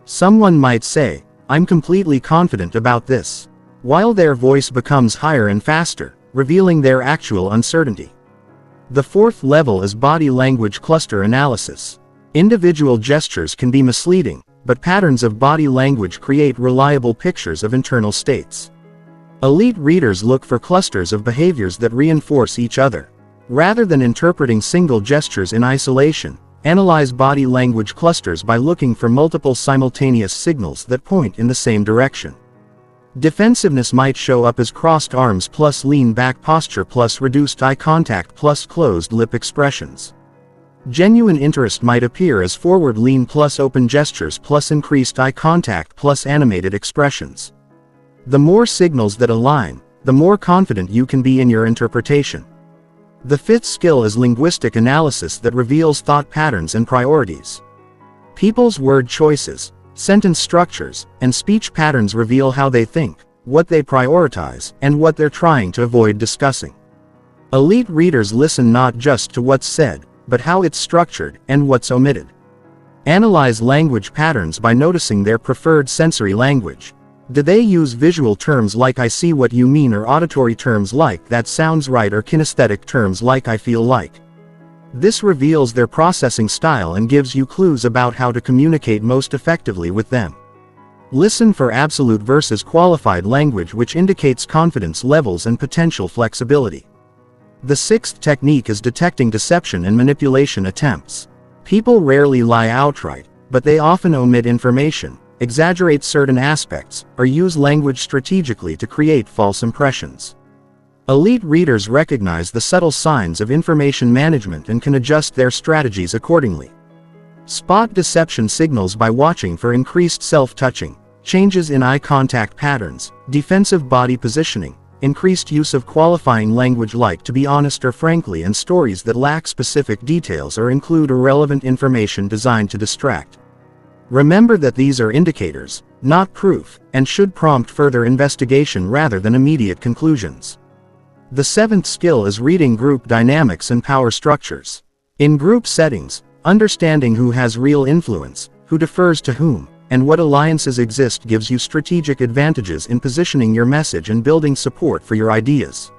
Someone might say, "I'm completely confident about this," while their voice becomes higher and faster, revealing their actual uncertainty. The fourth level is body language cluster analysis. Individual gestures can be misleading, but patterns of body language create reliable pictures of internal states. Elite readers look for clusters of behaviors that reinforce each other. Rather than interpreting single gestures in isolation, analyze body language clusters by looking for multiple simultaneous signals that point in the same direction. Defensiveness might show up as crossed arms plus lean back posture plus reduced eye contact plus closed lip expressions. Genuine interest might appear as forward lean plus open gestures plus increased eye contact plus animated expressions. The more signals that align, the more confident you can be in your interpretation. The fifth skill is linguistic analysis that reveals thought patterns and priorities. People's word choices, sentence structures, and speech patterns reveal how they think, what they prioritize, and what they're trying to avoid discussing. Elite readers listen not just to what's said, but how it's structured and what's omitted. Analyze language patterns by noticing their preferred sensory language. Do they use visual terms like "I see what you mean" or auditory terms like "that sounds right" or kinesthetic terms like "I feel like"? This reveals their processing style and gives you clues about how to communicate most effectively with them. Listen for absolute versus qualified language, which indicates confidence levels and potential flexibility. The sixth technique is detecting deception and manipulation attempts. People rarely lie outright, but they often omit information, exaggerate certain aspects, or use language strategically to create false impressions. Elite readers recognize the subtle signs of information management and can adjust their strategies accordingly. Spot deception signals by watching for increased self-touching, changes in eye contact patterns, defensive body positioning, increased use of qualifying language like "to be honest" or "frankly," and stories that lack specific details or include irrelevant information designed to distract. Remember that these are indicators, not proof, and should prompt further investigation rather than immediate conclusions. The seventh skill is reading group dynamics and power structures. In group settings, understanding who has real influence, who defers to whom, and what alliances exist gives you strategic advantages in positioning your message and building support for your ideas.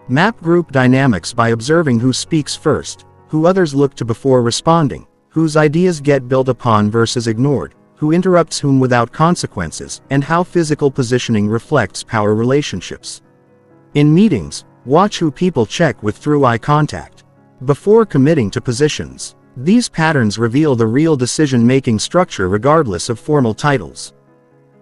Map group dynamics by observing who speaks first, who others look to before responding, whose ideas get built upon versus ignored, who interrupts whom without consequences, and how physical positioning reflects power relationships. In meetings, watch who people check with through eye contact. Before committing to positions, these patterns reveal the real decision-making structure regardless of formal titles.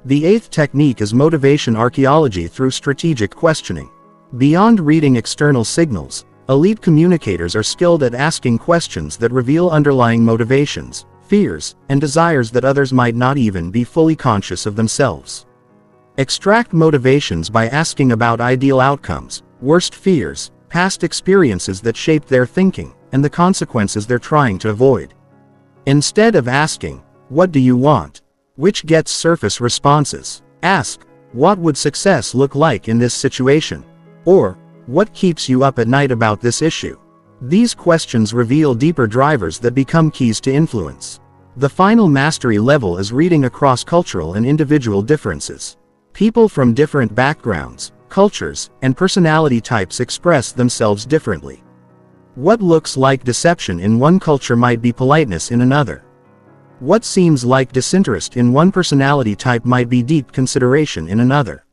The eighth technique is motivation archaeology through strategic questioning. Beyond reading external signals, elite communicators are skilled at asking questions that reveal underlying motivations, fears, and desires that others might not even be fully conscious of themselves. Extract motivations by asking about ideal outcomes, worst fears, past experiences that shaped their thinking, and the consequences they're trying to avoid. Instead of asking, "What do you want?" which gets surface responses, ask, "What would success look like in this situation?" or "What keeps you up at night about this issue?" These questions reveal deeper drivers that become keys to influence. The final mastery level is reading across cultural and individual differences. People from different backgrounds, cultures, and personality types express themselves differently. What looks like deception in one culture might be politeness in another. What seems like disinterest in one personality type might be deep consideration in another.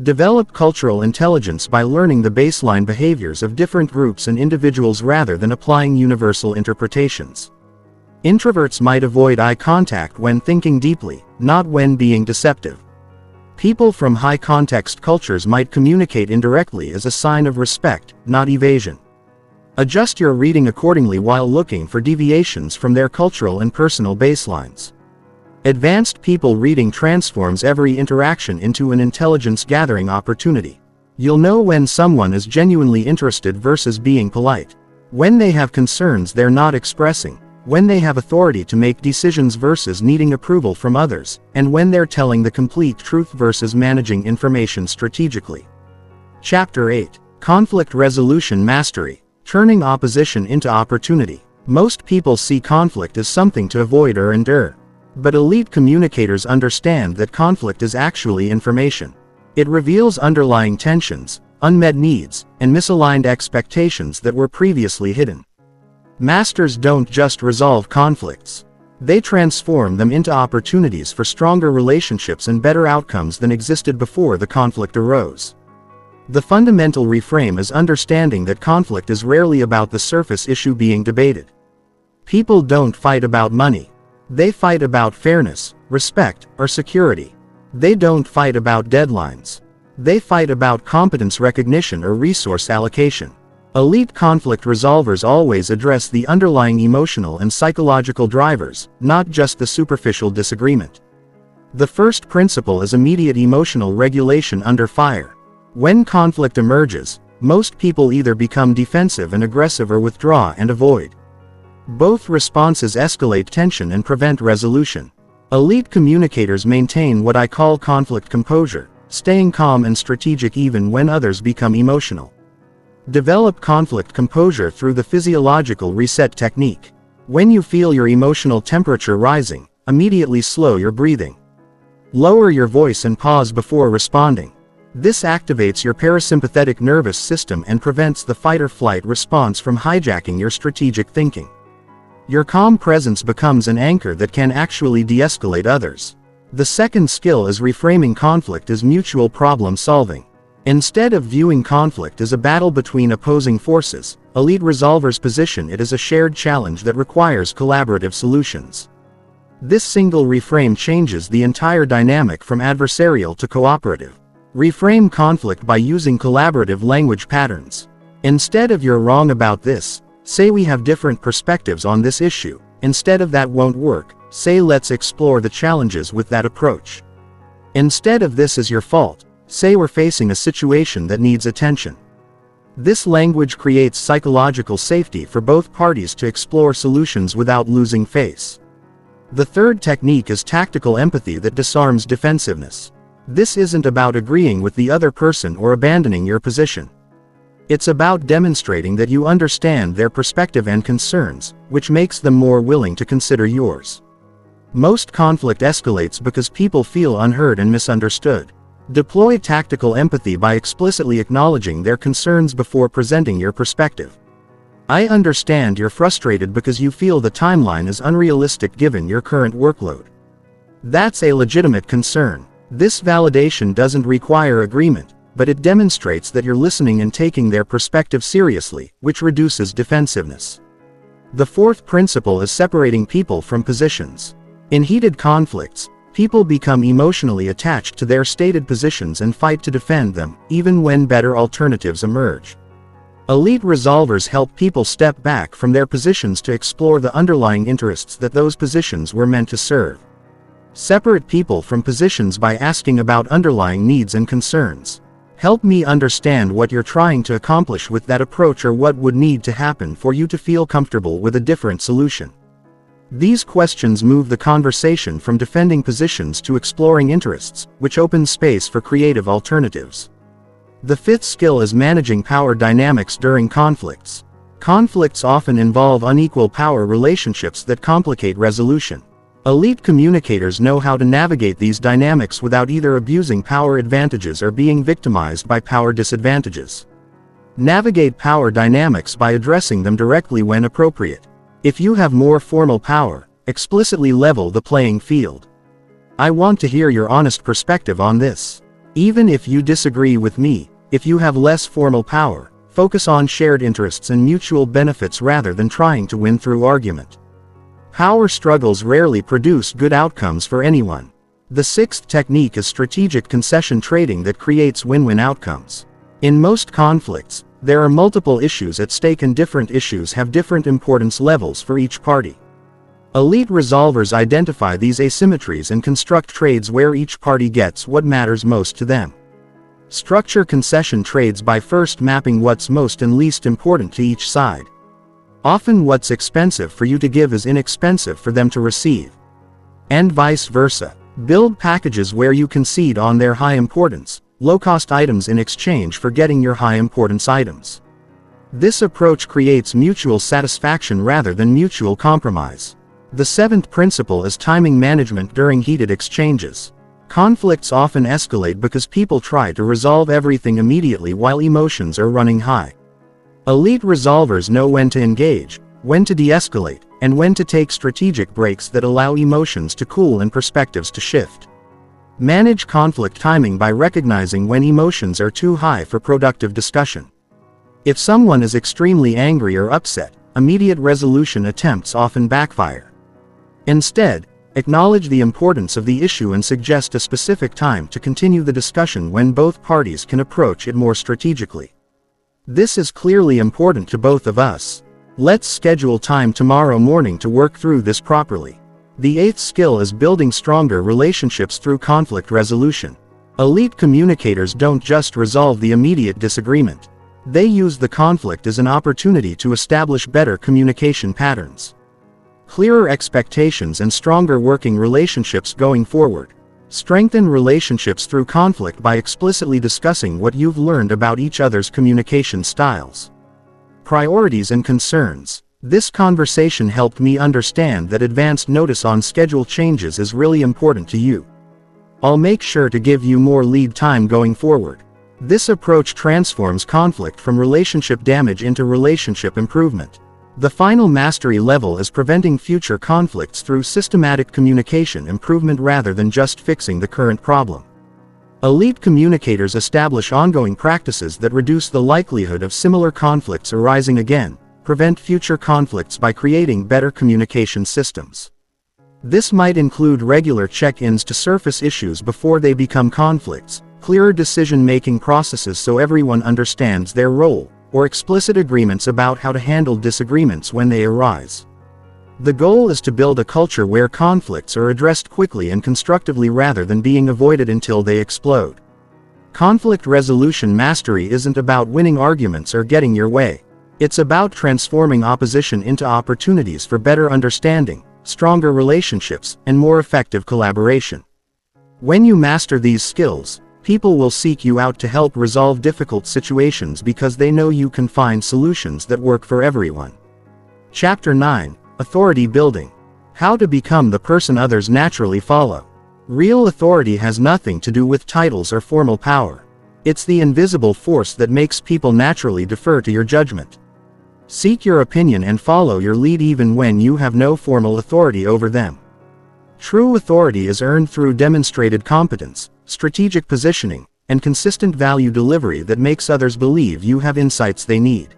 Develop cultural intelligence by learning the baseline behaviors of different groups and individuals rather than applying universal interpretations. Introverts might avoid eye contact when thinking deeply, not when being deceptive. People from high-context cultures might communicate indirectly as a sign of respect, not evasion. Adjust your reading accordingly while looking for deviations from their cultural and personal baselines. Advanced people reading transforms every interaction into an intelligence-gathering opportunity. You'll know when someone is genuinely interested versus being polite. When they have concerns they're not expressing. When they have authority to make decisions versus needing approval from others. And when they're telling the complete truth versus managing information strategically. Chapter 8. Conflict Resolution Mastery. Turning opposition into opportunity. Most people see conflict as something to avoid or endure. But elite communicators understand that conflict is actually information. It reveals underlying tensions, unmet needs, and misaligned expectations that were previously hidden. Masters don't just resolve conflicts. They transform them into opportunities for stronger relationships and better outcomes than existed before the conflict arose. The fundamental reframe is understanding that conflict is rarely about the surface issue being debated. People don't fight about money. They fight about fairness, respect, or security. They don't fight about deadlines. They fight about competence recognition or resource allocation. Elite conflict resolvers always address the underlying emotional and psychological drivers, not just the superficial disagreement. The first principle is immediate emotional regulation under fire. When conflict emerges, most people either become defensive and aggressive or withdraw and avoid. Both responses escalate tension and prevent resolution. Elite communicators maintain what I call conflict composure, staying calm and strategic even when others become emotional. Develop conflict composure through the physiological reset technique. When you feel your emotional temperature rising, immediately slow your breathing. Lower your voice and pause before responding. This activates your parasympathetic nervous system and prevents the fight-or-flight response from hijacking your strategic thinking. Your calm presence becomes an anchor that can actually de-escalate others. The second skill is reframing conflict as mutual problem solving. Instead of viewing conflict as a battle between opposing forces, elite resolvers position it as a shared challenge that requires collaborative solutions. This single reframe changes the entire dynamic from adversarial to cooperative. Reframe conflict by using collaborative language patterns. Instead of "you're wrong about this," say "we have different perspectives on this issue." Instead of "that won't work," say "let's explore the challenges with that approach." Instead of "this is your fault," say "we're facing a situation that needs attention." This language creates psychological safety for both parties to explore solutions without losing face. The third technique is tactical empathy that disarms defensiveness. This isn't about agreeing with the other person or abandoning your position. It's about demonstrating that you understand their perspective and concerns, which makes them more willing to consider yours. Most conflict escalates because people feel unheard and misunderstood. Deploy tactical empathy by explicitly acknowledging their concerns before presenting your perspective. "I understand you're frustrated because you feel the timeline is unrealistic given your current workload." That's a legitimate concern. This validation doesn't require agreement, but it demonstrates that you're listening and taking their perspective seriously, which reduces defensiveness. The fourth principle is separating people from positions. In heated conflicts, people become emotionally attached to their stated positions and fight to defend them, even when better alternatives emerge. Elite resolvers help people step back from their positions to explore the underlying interests that those positions were meant to serve. Separate people from positions by asking about underlying needs and concerns. "Help me understand what you're trying to accomplish with that approach, or what would need to happen for you to feel comfortable with a different solution." These questions move the conversation from defending positions to exploring interests, which opens space for creative alternatives. The fifth skill is managing power dynamics during conflicts. Conflicts often involve unequal power relationships that complicate resolution. Elite communicators know how to navigate these dynamics without either abusing power advantages or being victimized by power disadvantages. Navigate power dynamics by addressing them directly when appropriate. If you have more formal power, explicitly level the playing field. "I want to hear your honest perspective on this. Even if you disagree with me." If you have less formal power, focus on shared interests and mutual benefits rather than trying to win through argument. Power struggles rarely produce good outcomes for anyone. The sixth technique is strategic concession trading that creates win-win outcomes. In most conflicts, there are multiple issues at stake, and different issues have different importance levels for each party. Elite resolvers identify these asymmetries and construct trades where each party gets what matters most to them. Structure concession trades by first mapping what's most and least important to each side. Often what's expensive for you to give is inexpensive for them to receive. And vice versa. Build packages where you concede on their high importance, low-cost items in exchange for getting your high-importance items. This approach creates mutual satisfaction rather than mutual compromise. The seventh principle is timing management during heated exchanges. Conflicts often escalate because people try to resolve everything immediately while emotions are running high. Elite resolvers know when to engage, when to de-escalate, and when to take strategic breaks that allow emotions to cool and perspectives to shift. Manage conflict timing by recognizing when emotions are too high for productive discussion. If someone is extremely angry or upset, immediate resolution attempts often backfire. Instead, acknowledge the importance of the issue and suggest a specific time to continue the discussion when both parties can approach it more strategically. This is clearly important to both of us. Let's schedule time tomorrow morning to work through this properly. The eighth skill is building stronger relationships through conflict resolution. Elite communicators don't just resolve the immediate disagreement. They use the conflict as an opportunity to establish better communication patterns, clearer expectations, and stronger working relationships going forward. Strengthen relationships through conflict by explicitly discussing what you've learned about each other's communication styles, priorities, and concerns. This conversation helped me understand that advanced notice on schedule changes is really important to you. I'll make sure to give you more lead time going forward. This approach transforms conflict from relationship damage into relationship improvement. The final mastery level is preventing future conflicts through systematic communication improvement rather than just fixing the current problem. Elite communicators establish ongoing practices that reduce the likelihood of similar conflicts arising again, prevent future conflicts by creating better communication systems. This might include regular check-ins to surface issues before they become conflicts, clearer decision-making processes so everyone understands their role, or explicit agreements about how to handle disagreements when they arise. The goal is to build a culture where conflicts are addressed quickly and constructively rather than being avoided until they explode. Conflict resolution mastery isn't about winning arguments or getting your way. It's about transforming opposition into opportunities for better understanding, stronger relationships, and more effective collaboration. When you master these skills, people will seek you out to help resolve difficult situations because they know you can find solutions that work for everyone. Chapter 9: Authority Building. How to become the person others naturally follow. Real authority has nothing to do with titles or formal power. It's the invisible force that makes people naturally defer to your judgment, seek your opinion, and follow your lead even when you have no formal authority over them. True authority is earned through demonstrated competence, strategic positioning, and consistent value delivery that makes others believe you have insights they need.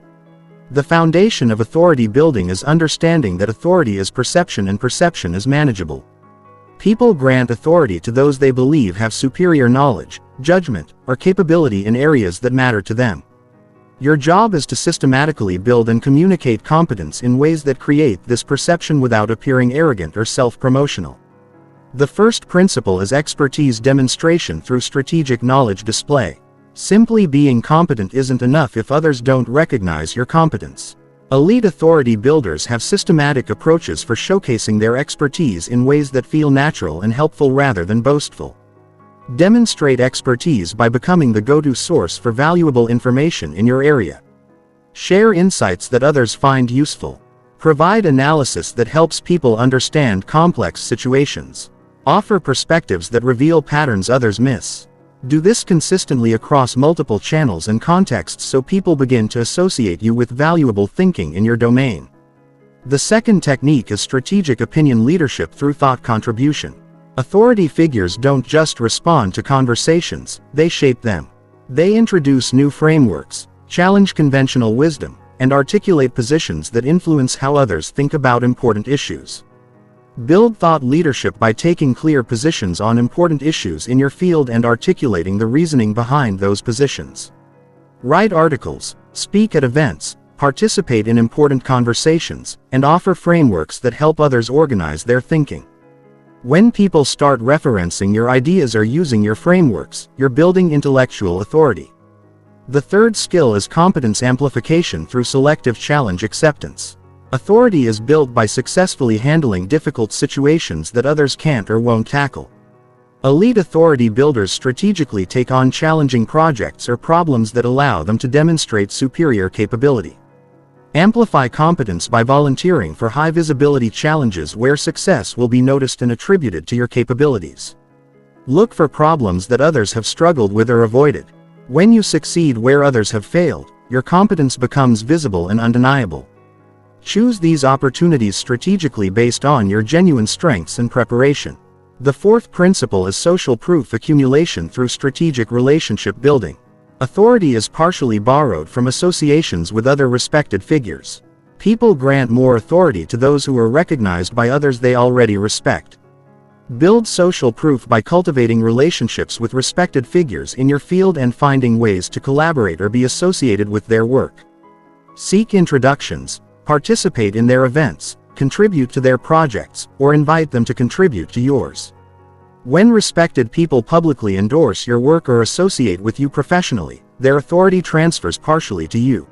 The foundation of authority building is understanding that authority is perception and perception is manageable. People grant authority to those they believe have superior knowledge, judgment, or capability in areas that matter to them. Your job is to systematically build and communicate competence in ways that create this perception without appearing arrogant or self-promotional. The first principle is expertise demonstration through strategic knowledge display. Simply being competent isn't enough if others don't recognize your competence. Elite authority builders have systematic approaches for showcasing their expertise in ways that feel natural and helpful rather than boastful. Demonstrate expertise by becoming the go-to source for valuable information in your area. Share insights that others find useful. Provide analysis that helps people understand complex situations. Offer perspectives that reveal patterns others miss. Do this consistently across multiple channels and contexts so people begin to associate you with valuable thinking in your domain. The second technique is strategic opinion leadership through thought contribution. Authority figures don't just respond to conversations, they shape them. They introduce new frameworks, challenge conventional wisdom, and articulate positions that influence how others think about important issues. Build thought leadership by taking clear positions on important issues in your field and articulating the reasoning behind those positions. Write articles, speak at events, participate in important conversations, and offer frameworks that help others organize their thinking. When people start referencing your ideas or using your frameworks, you're building intellectual authority. The third skill is competence amplification through selective challenge acceptance. Authority is built by successfully handling difficult situations that others can't or won't tackle. Elite authority builders strategically take on challenging projects or problems that allow them to demonstrate superior capability. Amplify competence by volunteering for high-visibility challenges where success will be noticed and attributed to your capabilities. Look for problems that others have struggled with or avoided. When you succeed where others have failed, your competence becomes visible and undeniable. Choose these opportunities strategically based on your genuine strengths and preparation. The fourth principle is social proof accumulation through strategic relationship building. Authority is partially borrowed from associations with other respected figures. People grant more authority to those who are recognized by others they already respect. Build social proof by cultivating relationships with respected figures in your field and finding ways to collaborate or be associated with their work. Seek introductions, participate in their events, contribute to their projects, or invite them to contribute to yours. When respected people publicly endorse your work or associate with you professionally, their authority transfers partially to you.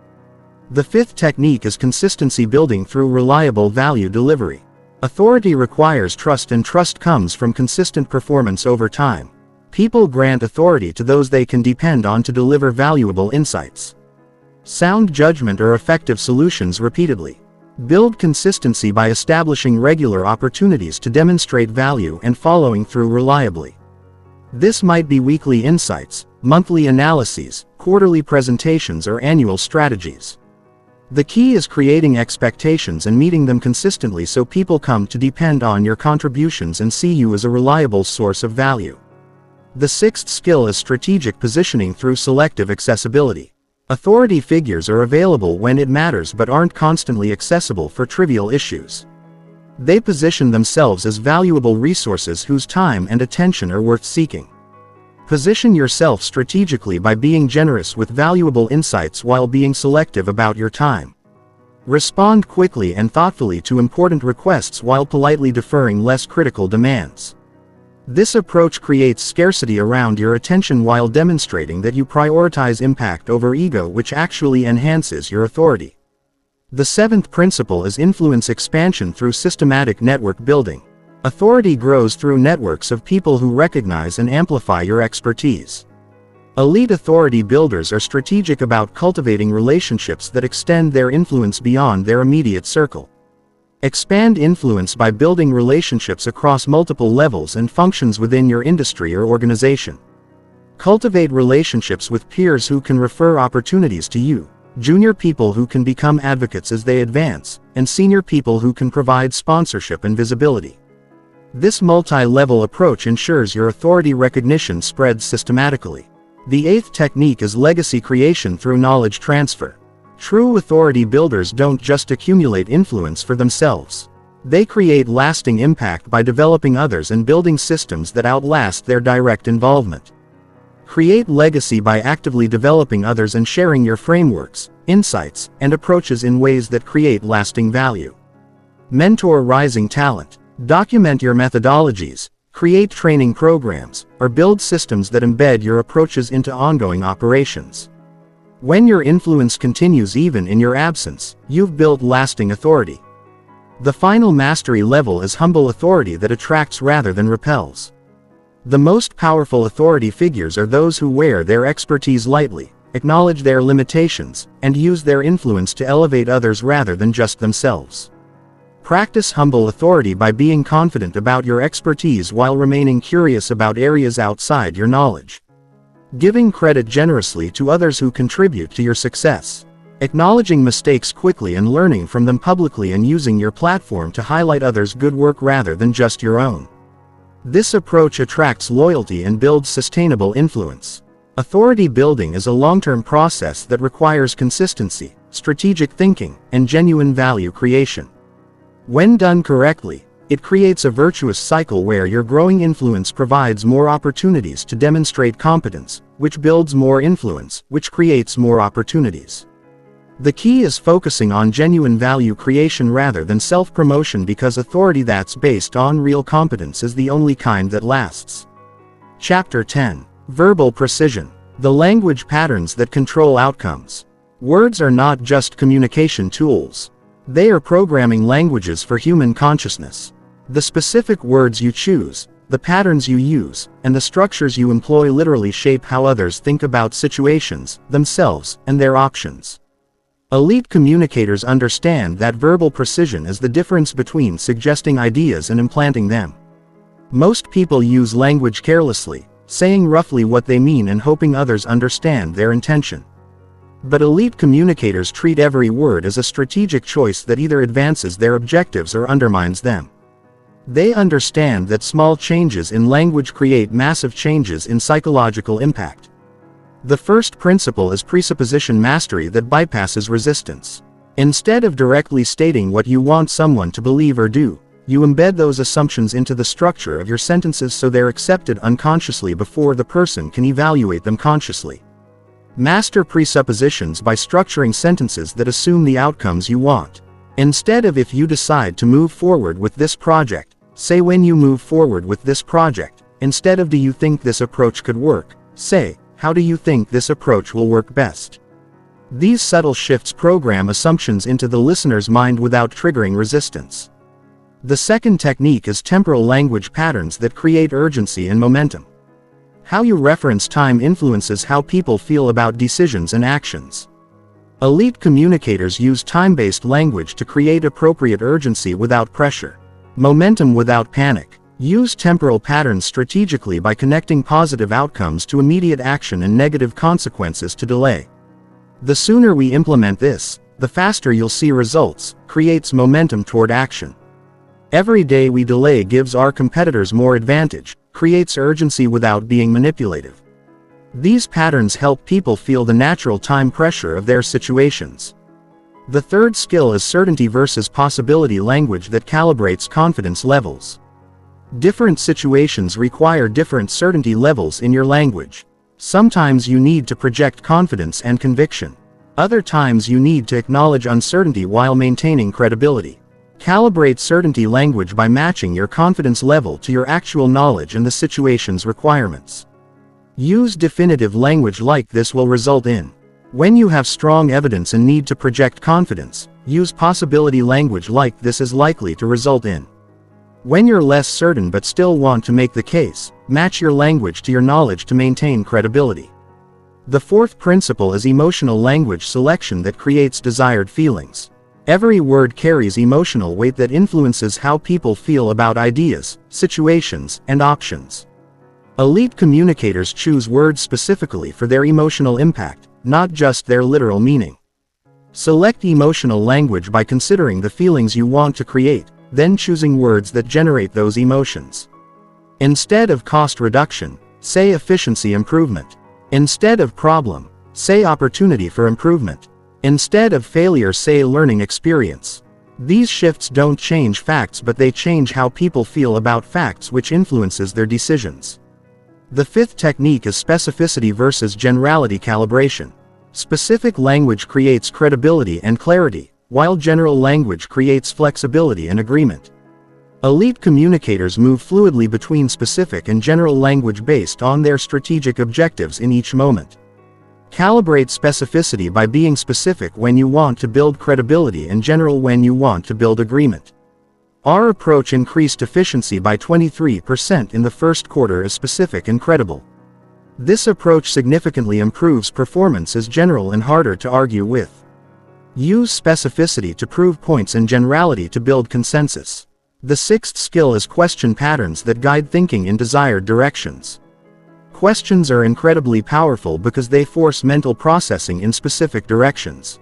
The fifth technique is consistency building through reliable value delivery. Authority requires trust, and trust comes from consistent performance over time. People grant authority to those they can depend on to deliver valuable insights, sound judgment, or effective solutions repeatedly. Build consistency by establishing regular opportunities to demonstrate value and following through reliably. This might be weekly insights, monthly analyses, quarterly presentations, or annual strategies. The key is creating expectations and meeting them consistently so people come to depend on your contributions and see you as a reliable source of value. The sixth skill is strategic positioning through selective accessibility. Authority figures are available when it matters but aren't constantly accessible for trivial issues. They position themselves as valuable resources whose time and attention are worth seeking. Position yourself strategically by being generous with valuable insights while being selective about your time. Respond quickly and thoughtfully to important requests while politely deferring less critical demands. This approach creates scarcity around your attention while demonstrating that you prioritize impact over ego, which actually enhances your authority. The seventh principle is influence expansion through systematic network building. Authority grows through networks of people who recognize and amplify your expertise. Elite authority builders are strategic about cultivating relationships that extend their influence beyond their immediate circle. Expand influence by building relationships across multiple levels and functions within your industry or organization. Cultivate relationships with peers who can refer opportunities to you, junior people who can become advocates as they advance, and senior people who can provide sponsorship and visibility. This multi-level approach ensures your authority recognition spreads systematically. The eighth technique is legacy creation through knowledge transfer. True authority builders don't just accumulate influence for themselves. They create lasting impact by developing others and building systems that outlast their direct involvement. Create legacy by actively developing others and sharing your frameworks, insights, and approaches in ways that create lasting value. Mentor rising talent. Document your methodologies, create training programs, or build systems that embed your approaches into ongoing operations. When your influence continues even in your absence, you've built lasting authority. The final mastery level is humble authority that attracts rather than repels. The most powerful authority figures are those who wear their expertise lightly, acknowledge their limitations, and use their influence to elevate others rather than just themselves. Practice humble authority by being confident about your expertise while remaining curious about areas outside your knowledge. Giving credit generously to others who contribute to your success. Acknowledging mistakes quickly and learning from them publicly, and using your platform to highlight others' good work rather than just your own. This approach attracts loyalty and builds sustainable influence. Authority building is a long-term process that requires consistency, strategic thinking, and genuine value creation. When done correctly, it creates a virtuous cycle where your growing influence provides more opportunities to demonstrate competence, which builds more influence, which creates more opportunities. The key is focusing on genuine value creation rather than self-promotion, because authority that's based on real competence is the only kind that lasts. Chapter 10. Verbal precision. The language patterns that control outcomes. Words are not just communication tools. They are programming languages for human consciousness. The specific words you choose, the patterns you use, and the structures you employ literally shape how others think about situations, themselves, and their options. Elite communicators understand that verbal precision is the difference between suggesting ideas and implanting them. Most people use language carelessly, saying roughly what they mean and hoping others understand their intention. But elite communicators treat every word as a strategic choice that either advances their objectives or undermines them. They understand that small changes in language create massive changes in psychological impact. The first principle is presupposition mastery that bypasses resistance. Instead of directly stating what you want someone to believe or do, you embed those assumptions into the structure of your sentences so they're accepted unconsciously before the person can evaluate them consciously. Master presuppositions by structuring sentences that assume the outcomes you want. Instead of "if you decide to move forward with this project," say "when you move forward with this project." Instead of "do you think this approach could work," say "how do you think this approach will work best?" These subtle shifts program assumptions into the listener's mind without triggering resistance. The second technique is temporal language patterns that create urgency and momentum. How you reference time influences how people feel about decisions and actions. Elite communicators use time-based language to create appropriate urgency without pressure. Momentum without panic. Use temporal patterns strategically by connecting positive outcomes to immediate action and negative consequences to delay. The sooner we implement this, the faster you'll see results, creates momentum toward action. Every day we delay gives our competitors more advantage, creates urgency without being manipulative. These patterns help people feel the natural time pressure of their situations. The third skill is certainty versus possibility language that calibrates confidence levels. Different situations require different certainty levels in your language. Sometimes you need to project confidence and conviction. Other times you need to acknowledge uncertainty while maintaining credibility. Calibrate certainty language by matching your confidence level to your actual knowledge and the situation's requirements. Use definitive language like "this will result in." When you have strong evidence and need to project confidence, use possibility language like "this is likely to result in." When you're less certain but still want to make the case, match your language to your knowledge to maintain credibility. The fourth principle is emotional language selection that creates desired feelings. Every word carries emotional weight that influences how people feel about ideas, situations, and options. Elite communicators choose words specifically for their emotional impact, not just their literal meaning. Select emotional language by considering the feelings you want to create, then choosing words that generate those emotions. Instead of cost reduction, say efficiency improvement. Instead of problem, say opportunity for improvement. Instead of failure, say learning experience. These shifts don't change facts, but they change how people feel about facts, which influences their decisions. The fifth technique is specificity versus generality calibration. Specific language creates credibility and clarity, while general language creates flexibility and agreement. Elite communicators move fluidly between specific and general language based on their strategic objectives in each moment. Calibrate specificity by being specific when you want to build credibility and general when you want to build agreement. Our approach increased efficiency by 23% in the first quarter as specific and credible. This approach significantly improves performance as general and harder to argue with. Use specificity to prove points and generality to build consensus. The sixth skill is question patterns that guide thinking in desired directions. Questions are incredibly powerful because they force mental processing in specific directions.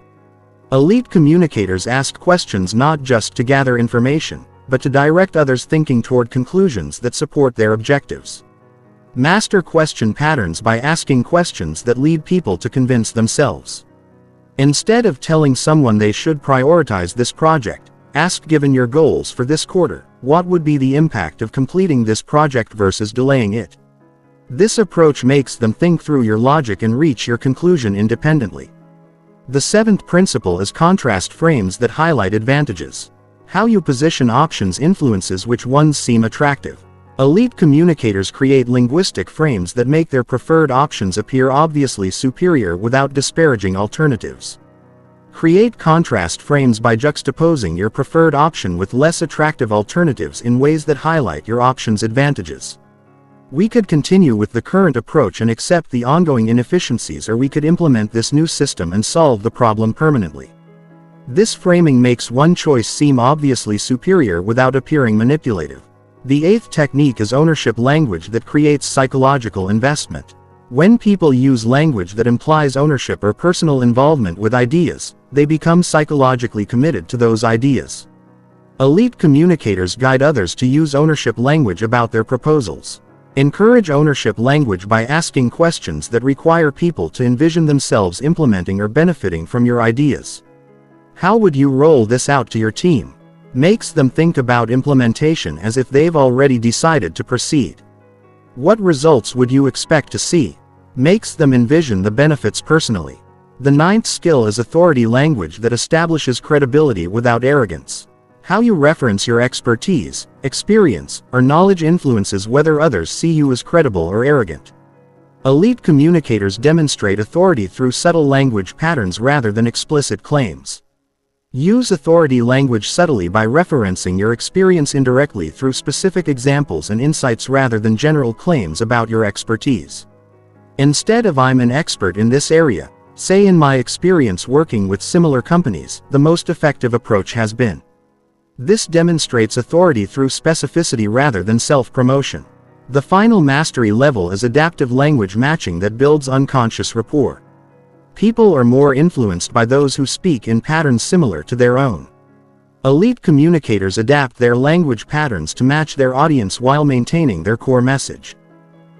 Elite communicators ask questions not just to gather information, but to direct others' thinking toward conclusions that support their objectives. Master question patterns by asking questions that lead people to convince themselves. Instead of telling someone they should prioritize this project, ask, "Given your goals for this quarter, what would be the impact of completing this project versus delaying it?" This approach makes them think through your logic and reach your conclusion independently. The seventh principle is contrast frames that highlight advantages. How you position options influences which ones seem attractive. Elite communicators create linguistic frames that make their preferred options appear obviously superior without disparaging alternatives. Create contrast frames by juxtaposing your preferred option with less attractive alternatives in ways that highlight your option's advantages. We could continue with the current approach and accept the ongoing inefficiencies, or we could implement this new system and solve the problem permanently. This framing makes one choice seem obviously superior without appearing manipulative. The eighth technique is ownership language that creates psychological investment. When people use language that implies ownership or personal involvement with ideas, they become psychologically committed to those ideas. Elite communicators guide others to use ownership language about their proposals. Encourage ownership language by asking questions that require people to envision themselves implementing or benefiting from your ideas. How would you roll this out to your team? Makes them think about implementation as if they've already decided to proceed. What results would you expect to see? Makes them envision the benefits personally. The ninth skill is authority language that establishes credibility without arrogance. How you reference your expertise, experience, or knowledge influences whether others see you as credible or arrogant. Elite communicators demonstrate authority through subtle language patterns rather than explicit claims. Use authority language subtly by referencing your experience indirectly through specific examples and insights rather than general claims about your expertise. Instead of "I'm an expert in this area," say "in my experience working with similar companies, the most effective approach has been." This demonstrates authority through specificity rather than self-promotion. The final mastery level is adaptive language matching that builds unconscious rapport. People are more influenced by those who speak in patterns similar to their own. Elite communicators adapt their language patterns to match their audience while maintaining their core message.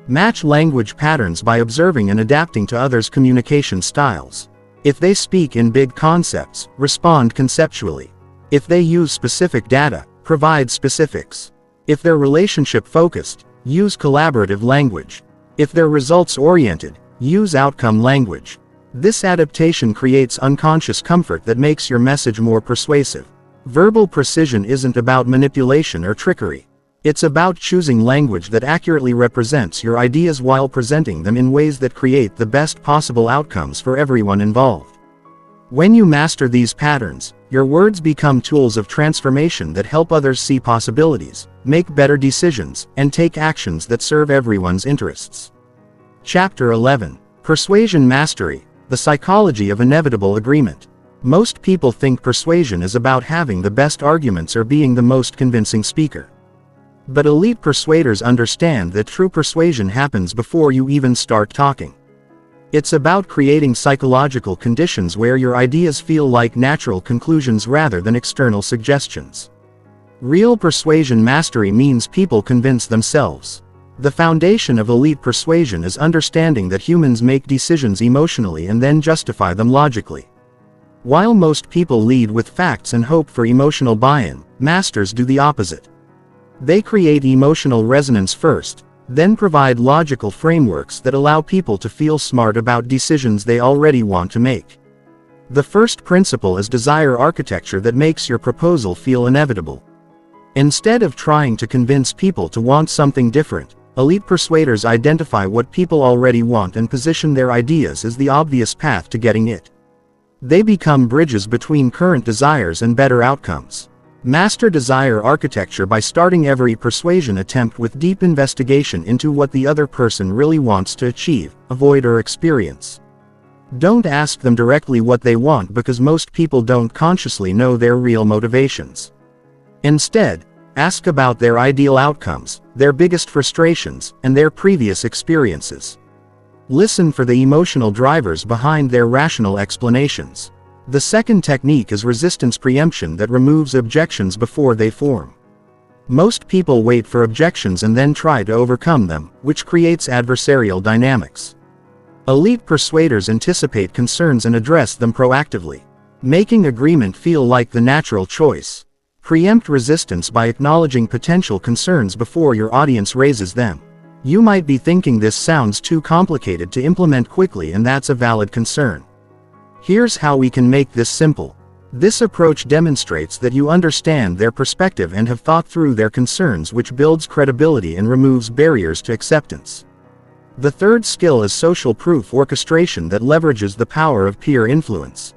Match language patterns by observing and adapting to others' communication styles. If they speak in big concepts, respond conceptually. If they use specific data, provide specifics. If they're relationship-focused, use collaborative language. If they're results-oriented, use outcome language. This adaptation creates unconscious comfort that makes your message more persuasive. Verbal precision isn't about manipulation or trickery. It's about choosing language that accurately represents your ideas while presenting them in ways that create the best possible outcomes for everyone involved. When you master these patterns, your words become tools of transformation that help others see possibilities, make better decisions, and take actions that serve everyone's interests. Chapter 11. Persuasion Mastery. The Psychology of Inevitable Agreement. Most people think persuasion is about having the best arguments or being the most convincing speaker. But elite persuaders understand that true persuasion happens before you even start talking. It's about creating psychological conditions where your ideas feel like natural conclusions rather than external suggestions. Real persuasion mastery means people convince themselves. The foundation of elite persuasion is understanding that humans make decisions emotionally and then justify them logically. While most people lead with facts and hope for emotional buy-in, masters do the opposite. They create emotional resonance first, then provide logical frameworks that allow people to feel smart about decisions they already want to make. The first principle is desire architecture that makes your proposal feel inevitable. Instead of trying to convince people to want something different, elite persuaders identify what people already want and position their ideas as the obvious path to getting it. They become bridges between current desires and better outcomes. Master desire architecture by starting every persuasion attempt with deep investigation into what the other person really wants to achieve, avoid, or experience. Don't ask them directly what they want because most people don't consciously know their real motivations. Instead, ask about their ideal outcomes, their biggest frustrations, and their previous experiences. Listen for the emotional drivers behind their rational explanations. The second technique is resistance preemption that removes objections before they form. Most people wait for objections and then try to overcome them, which creates adversarial dynamics. Elite persuaders anticipate concerns and address them proactively, making agreement feel like the natural choice. Preempt resistance by acknowledging potential concerns before your audience raises them. You might be thinking this sounds too complicated to implement quickly, and that's a valid concern. Here's how we can make this simple. This approach demonstrates that you understand their perspective and have thought through their concerns, which builds credibility and removes barriers to acceptance. The third skill is social proof orchestration that leverages the power of peer influence.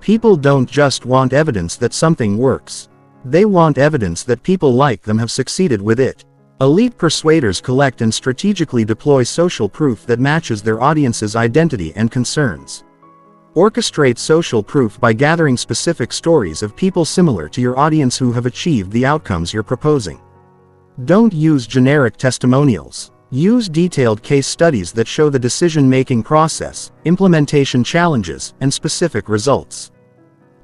People don't just want evidence that something works. They want evidence that people like them have succeeded with it. Elite persuaders collect and strategically deploy social proof that matches their audience's identity and concerns. Orchestrate social proof by gathering specific stories of people similar to your audience who have achieved the outcomes you're proposing. Don't use generic testimonials. Use detailed case studies that show the decision-making process, implementation challenges, and specific results.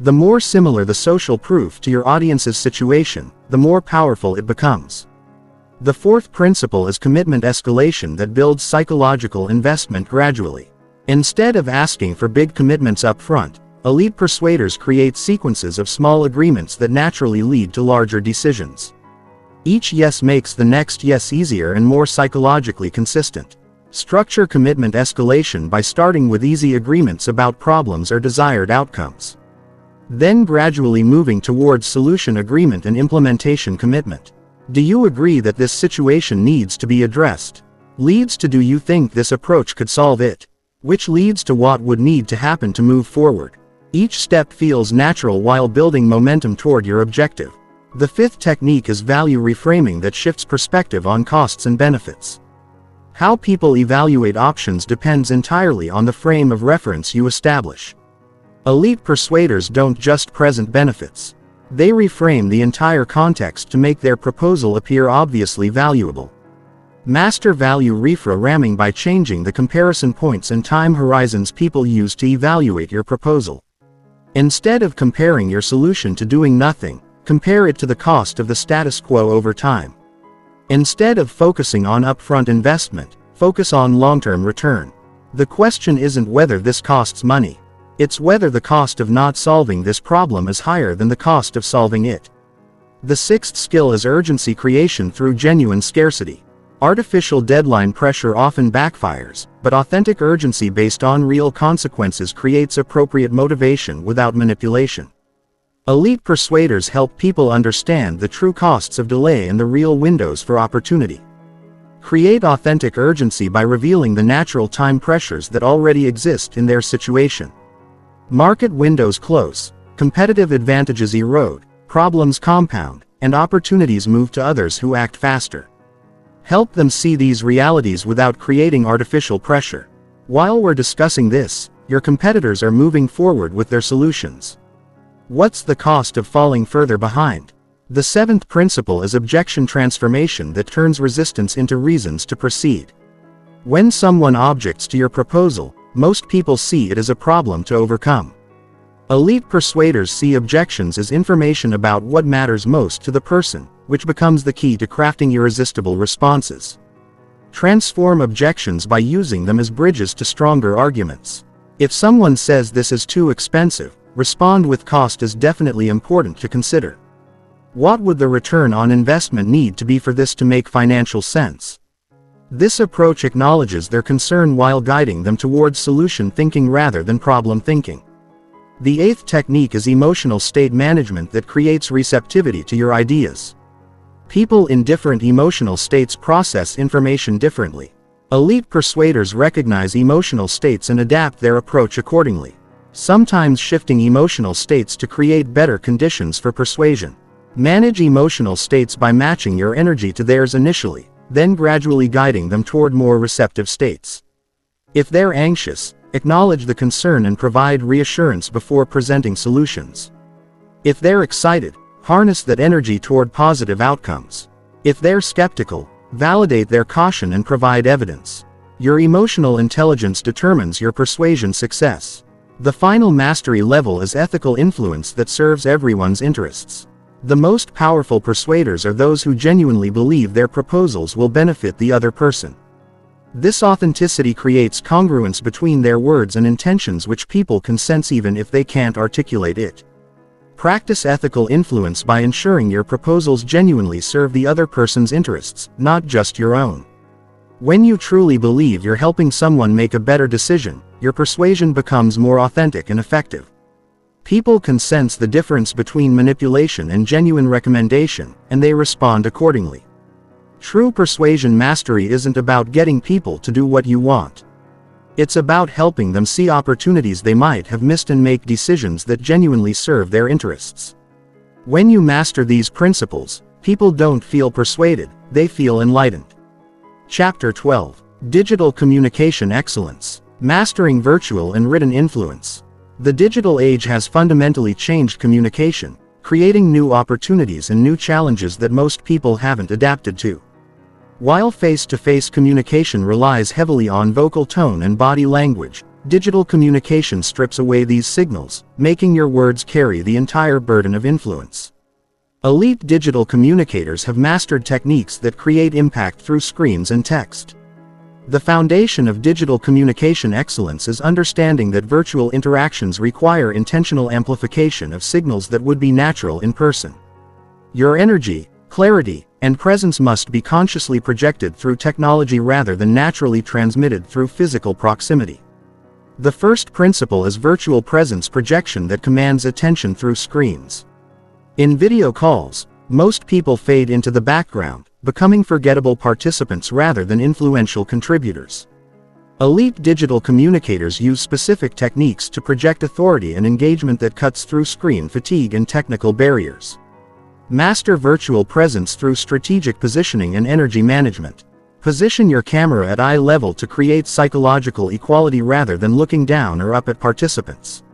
The more similar the social proof to your audience's situation, the more powerful it becomes. The fourth principle is commitment escalation that builds psychological investment gradually. Instead of asking for big commitments up front, elite persuaders create sequences of small agreements that naturally lead to larger decisions. Each yes makes the next yes easier and more psychologically consistent. Structure commitment escalation by starting with easy agreements about problems or desired outcomes. Then gradually moving towards solution agreement and implementation commitment. Do you agree that this situation needs to be addressed? Leads to do you think this approach could solve it? Which leads to what would need to happen to move forward. Each step feels natural while building momentum toward your objective. The fifth technique is value reframing that shifts perspective on costs and benefits. How people evaluate options depends entirely on the frame of reference you establish. Elite persuaders don't just present benefits. They reframe the entire context to make their proposal appear obviously valuable. Master value reframing by changing the comparison points and time horizons people use to evaluate your proposal. Instead of comparing your solution to doing nothing, compare it to the cost of the status quo over time. Instead of focusing on upfront investment, focus on long-term return. The question isn't whether this costs money. It's whether the cost of not solving this problem is higher than the cost of solving it. The sixth skill is urgency creation through genuine scarcity. Artificial deadline pressure often backfires, but authentic urgency based on real consequences creates appropriate motivation without manipulation. Elite persuaders help people understand the true costs of delay and the real windows for opportunity. Create authentic urgency by revealing the natural time pressures that already exist in their situation. Market windows close, competitive advantages erode, problems compound, and opportunities move to others who act faster. Help them see these realities without creating artificial pressure. While we're discussing this, your competitors are moving forward with their solutions. What's the cost of falling further behind? The seventh principle is objection transformation that turns resistance into reasons to proceed. When someone objects to your proposal, most people see it as a problem to overcome. Elite persuaders see objections as information about what matters most to the person, which becomes the key to crafting irresistible responses. Transform objections by using them as bridges to stronger arguments. If someone says this is too expensive, respond with cost is definitely important to consider. What would the return on investment need to be for this to make financial sense? This approach acknowledges their concern while guiding them towards solution thinking rather than problem thinking. The eighth technique is emotional state management that creates receptivity to your ideas. People in different emotional states process information differently. Elite persuaders recognize emotional states and adapt their approach accordingly, sometimes shifting emotional states to create better conditions for persuasion. Manage emotional states by matching your energy to theirs initially, then gradually guiding them toward more receptive states. If they're anxious, acknowledge the concern and provide reassurance before presenting solutions. If they're excited, harness that energy toward positive outcomes. If they're skeptical, validate their caution and provide evidence. Your emotional intelligence determines your persuasion success. The final mastery level is ethical influence that serves everyone's interests. The most powerful persuaders are those who genuinely believe their proposals will benefit the other person. This authenticity creates congruence between their words and intentions which people can sense even if they can't articulate it. Practice ethical influence by ensuring your proposals genuinely serve the other person's interests, not just your own. When you truly believe you're helping someone make a better decision, your persuasion becomes more authentic and effective. People can sense the difference between manipulation and genuine recommendation, and they respond accordingly. True persuasion mastery isn't about getting people to do what you want. It's about helping them see opportunities they might have missed and make decisions that genuinely serve their interests. When you master these principles, people don't feel persuaded, they feel enlightened. Chapter 12. Digital Communication Excellence. Mastering Virtual and Written Influence. The digital age has fundamentally changed communication, creating new opportunities and new challenges that most people haven't adapted to. While face-to-face communication relies heavily on vocal tone and body language, digital communication strips away these signals, making your words carry the entire burden of influence. Elite digital communicators have mastered techniques that create impact through screens and text. The foundation of digital communication excellence is understanding that virtual interactions require intentional amplification of signals that would be natural in person. Your energy, clarity, and presence must be consciously projected through technology rather than naturally transmitted through physical proximity. The first principle is virtual presence projection that commands attention through screens. In video calls, most people fade into the background, becoming forgettable participants rather than influential contributors. Elite digital communicators use specific techniques to project authority and engagement that cuts through screen fatigue and technical barriers. Master virtual presence through strategic positioning and energy management. Position your camera at eye level to create psychological equality rather than looking down or up at participants.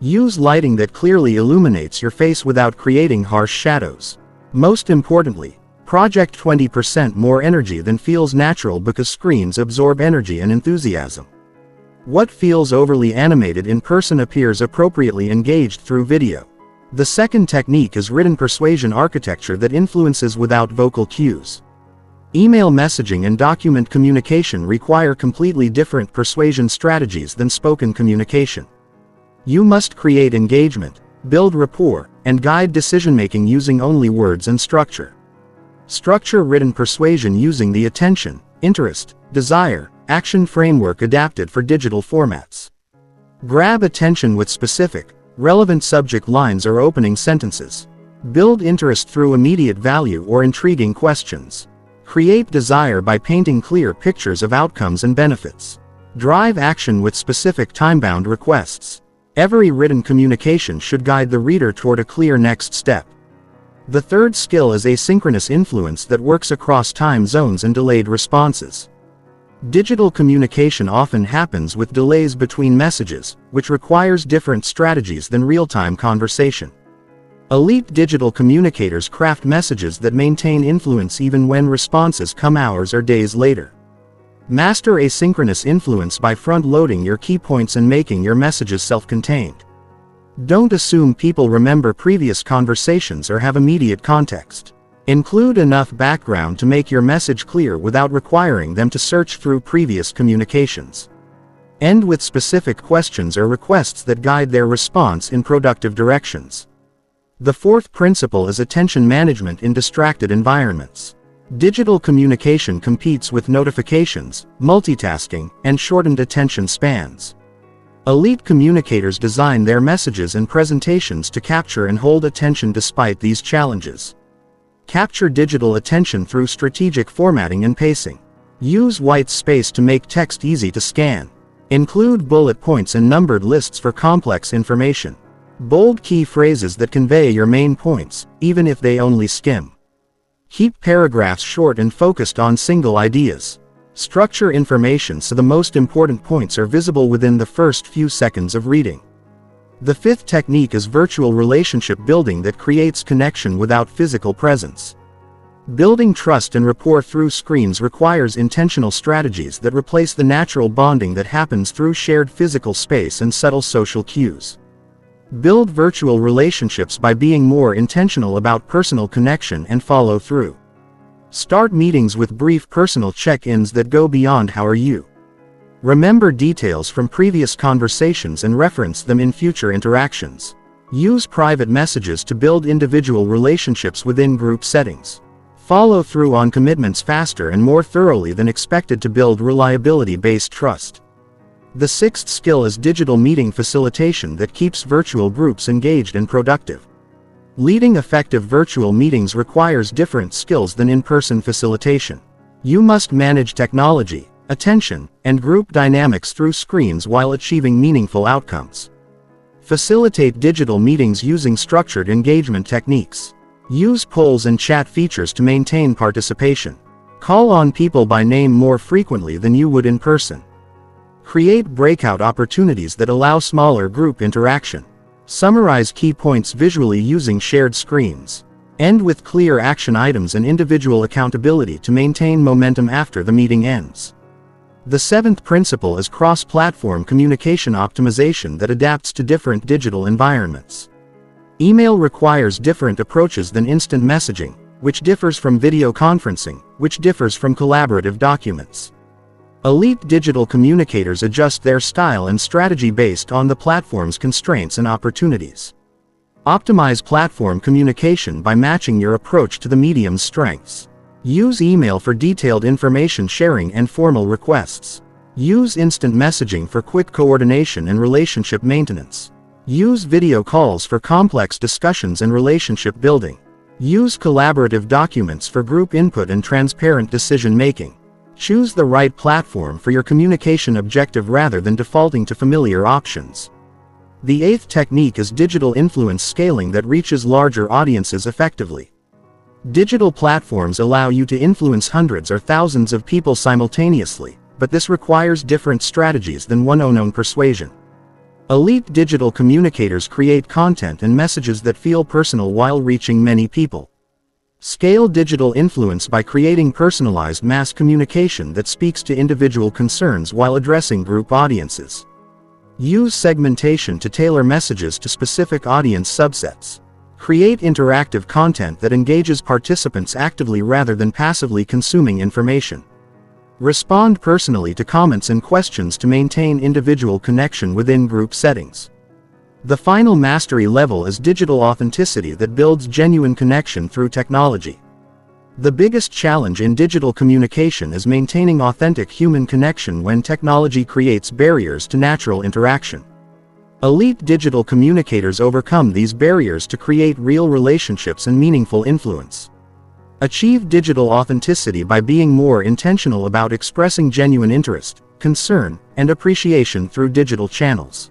Use lighting that clearly illuminates your face without creating harsh shadows. Most importantly, project 20% more energy than feels natural because screens absorb energy and enthusiasm. What feels overly animated in person appears appropriately engaged through video. The second technique is written persuasion architecture that influences without vocal cues. Email messaging and document communication require completely different persuasion strategies than spoken communication. You must create engagement, build rapport, and guide decision-making using only words and structure. Structure written persuasion using the attention, interest, desire, action framework adapted for digital formats. Grab attention with specific, relevant subject lines or opening sentences. Build interest through immediate value or intriguing questions. Create desire by painting clear pictures of outcomes and benefits. Drive action with specific time-bound requests. Every written communication should guide the reader toward a clear next step. The third skill is asynchronous influence that works across time zones and delayed responses. Digital communication often happens with delays between messages, which requires different strategies than real-time conversation. Elite digital communicators craft messages that maintain influence even when responses come hours or days later. Master asynchronous influence by front-loading your key points and making your messages self-contained. Don't assume people remember previous conversations or have immediate context. Include enough background to make your message clear without requiring them to search through previous communications. End with specific questions or requests that guide their response in productive directions. The fourth principle is attention management in distracted environments. Digital communication competes with notifications, multitasking, and shortened attention spans. Elite communicators design their messages and presentations to capture and hold attention despite these challenges. Capture digital attention through strategic formatting and pacing. Use white space to make text easy to scan. Include bullet points and numbered lists for complex information. Bold key phrases that convey your main points, even if they only skim. Keep paragraphs short and focused on single ideas. Structure information so the most important points are visible within the first few seconds of reading. The fifth technique is virtual relationship building that creates connection without physical presence. Building trust and rapport through screens requires intentional strategies that replace the natural bonding that happens through shared physical space and subtle social cues. Build virtual relationships by being more intentional about personal connection and follow through. Start meetings with brief personal check-ins that go beyond "How are you?" Remember details from previous conversations and reference them in future interactions. Use private messages to build individual relationships within group settings. Follow through on commitments faster and more thoroughly than expected to build reliability-based trust. The sixth skill is digital meeting facilitation that keeps virtual groups engaged and productive. Leading effective virtual meetings requires different skills than in-person facilitation. You must manage technology, attention, and group dynamics through screens while achieving meaningful outcomes. Facilitate digital meetings using structured engagement techniques. Use polls and chat features to maintain participation. Call on people by name more frequently than you would in person. Create breakout opportunities that allow smaller group interaction. Summarize key points visually using shared screens. End with clear action items and individual accountability to maintain momentum after the meeting ends. The seventh principle is cross-platform communication optimization that adapts to different digital environments. Email requires different approaches than instant messaging, which differs from video conferencing, which differs from collaborative documents. Elite digital communicators adjust their style and strategy based on the platform's constraints and opportunities. Optimize platform communication by matching your approach to the medium's strengths. Use email for detailed information sharing and formal requests. Use instant messaging for quick coordination and relationship maintenance. Use video calls for complex discussions and relationship building. Use collaborative documents for group input and transparent decision making. Choose the right platform for your communication objective rather than defaulting to familiar options. The eighth technique is digital influence scaling that reaches larger audiences effectively. Digital platforms allow you to influence hundreds or thousands of people simultaneously, but this requires different strategies than one-on-one persuasion. Elite digital communicators create content and messages that feel personal while reaching many people. Scale digital influence by creating personalized mass communication that speaks to individual concerns while addressing group audiences. Use segmentation to tailor messages to specific audience subsets. Create interactive content that engages participants actively rather than passively consuming information. Respond personally to comments and questions to maintain individual connection within group settings. The final mastery level is digital authenticity that builds genuine connection through technology. The biggest challenge in digital communication is maintaining authentic human connection when technology creates barriers to natural interaction. Elite digital communicators overcome these barriers to create real relationships and meaningful influence. Achieve digital authenticity by being more intentional about expressing genuine interest, concern, and appreciation through digital channels.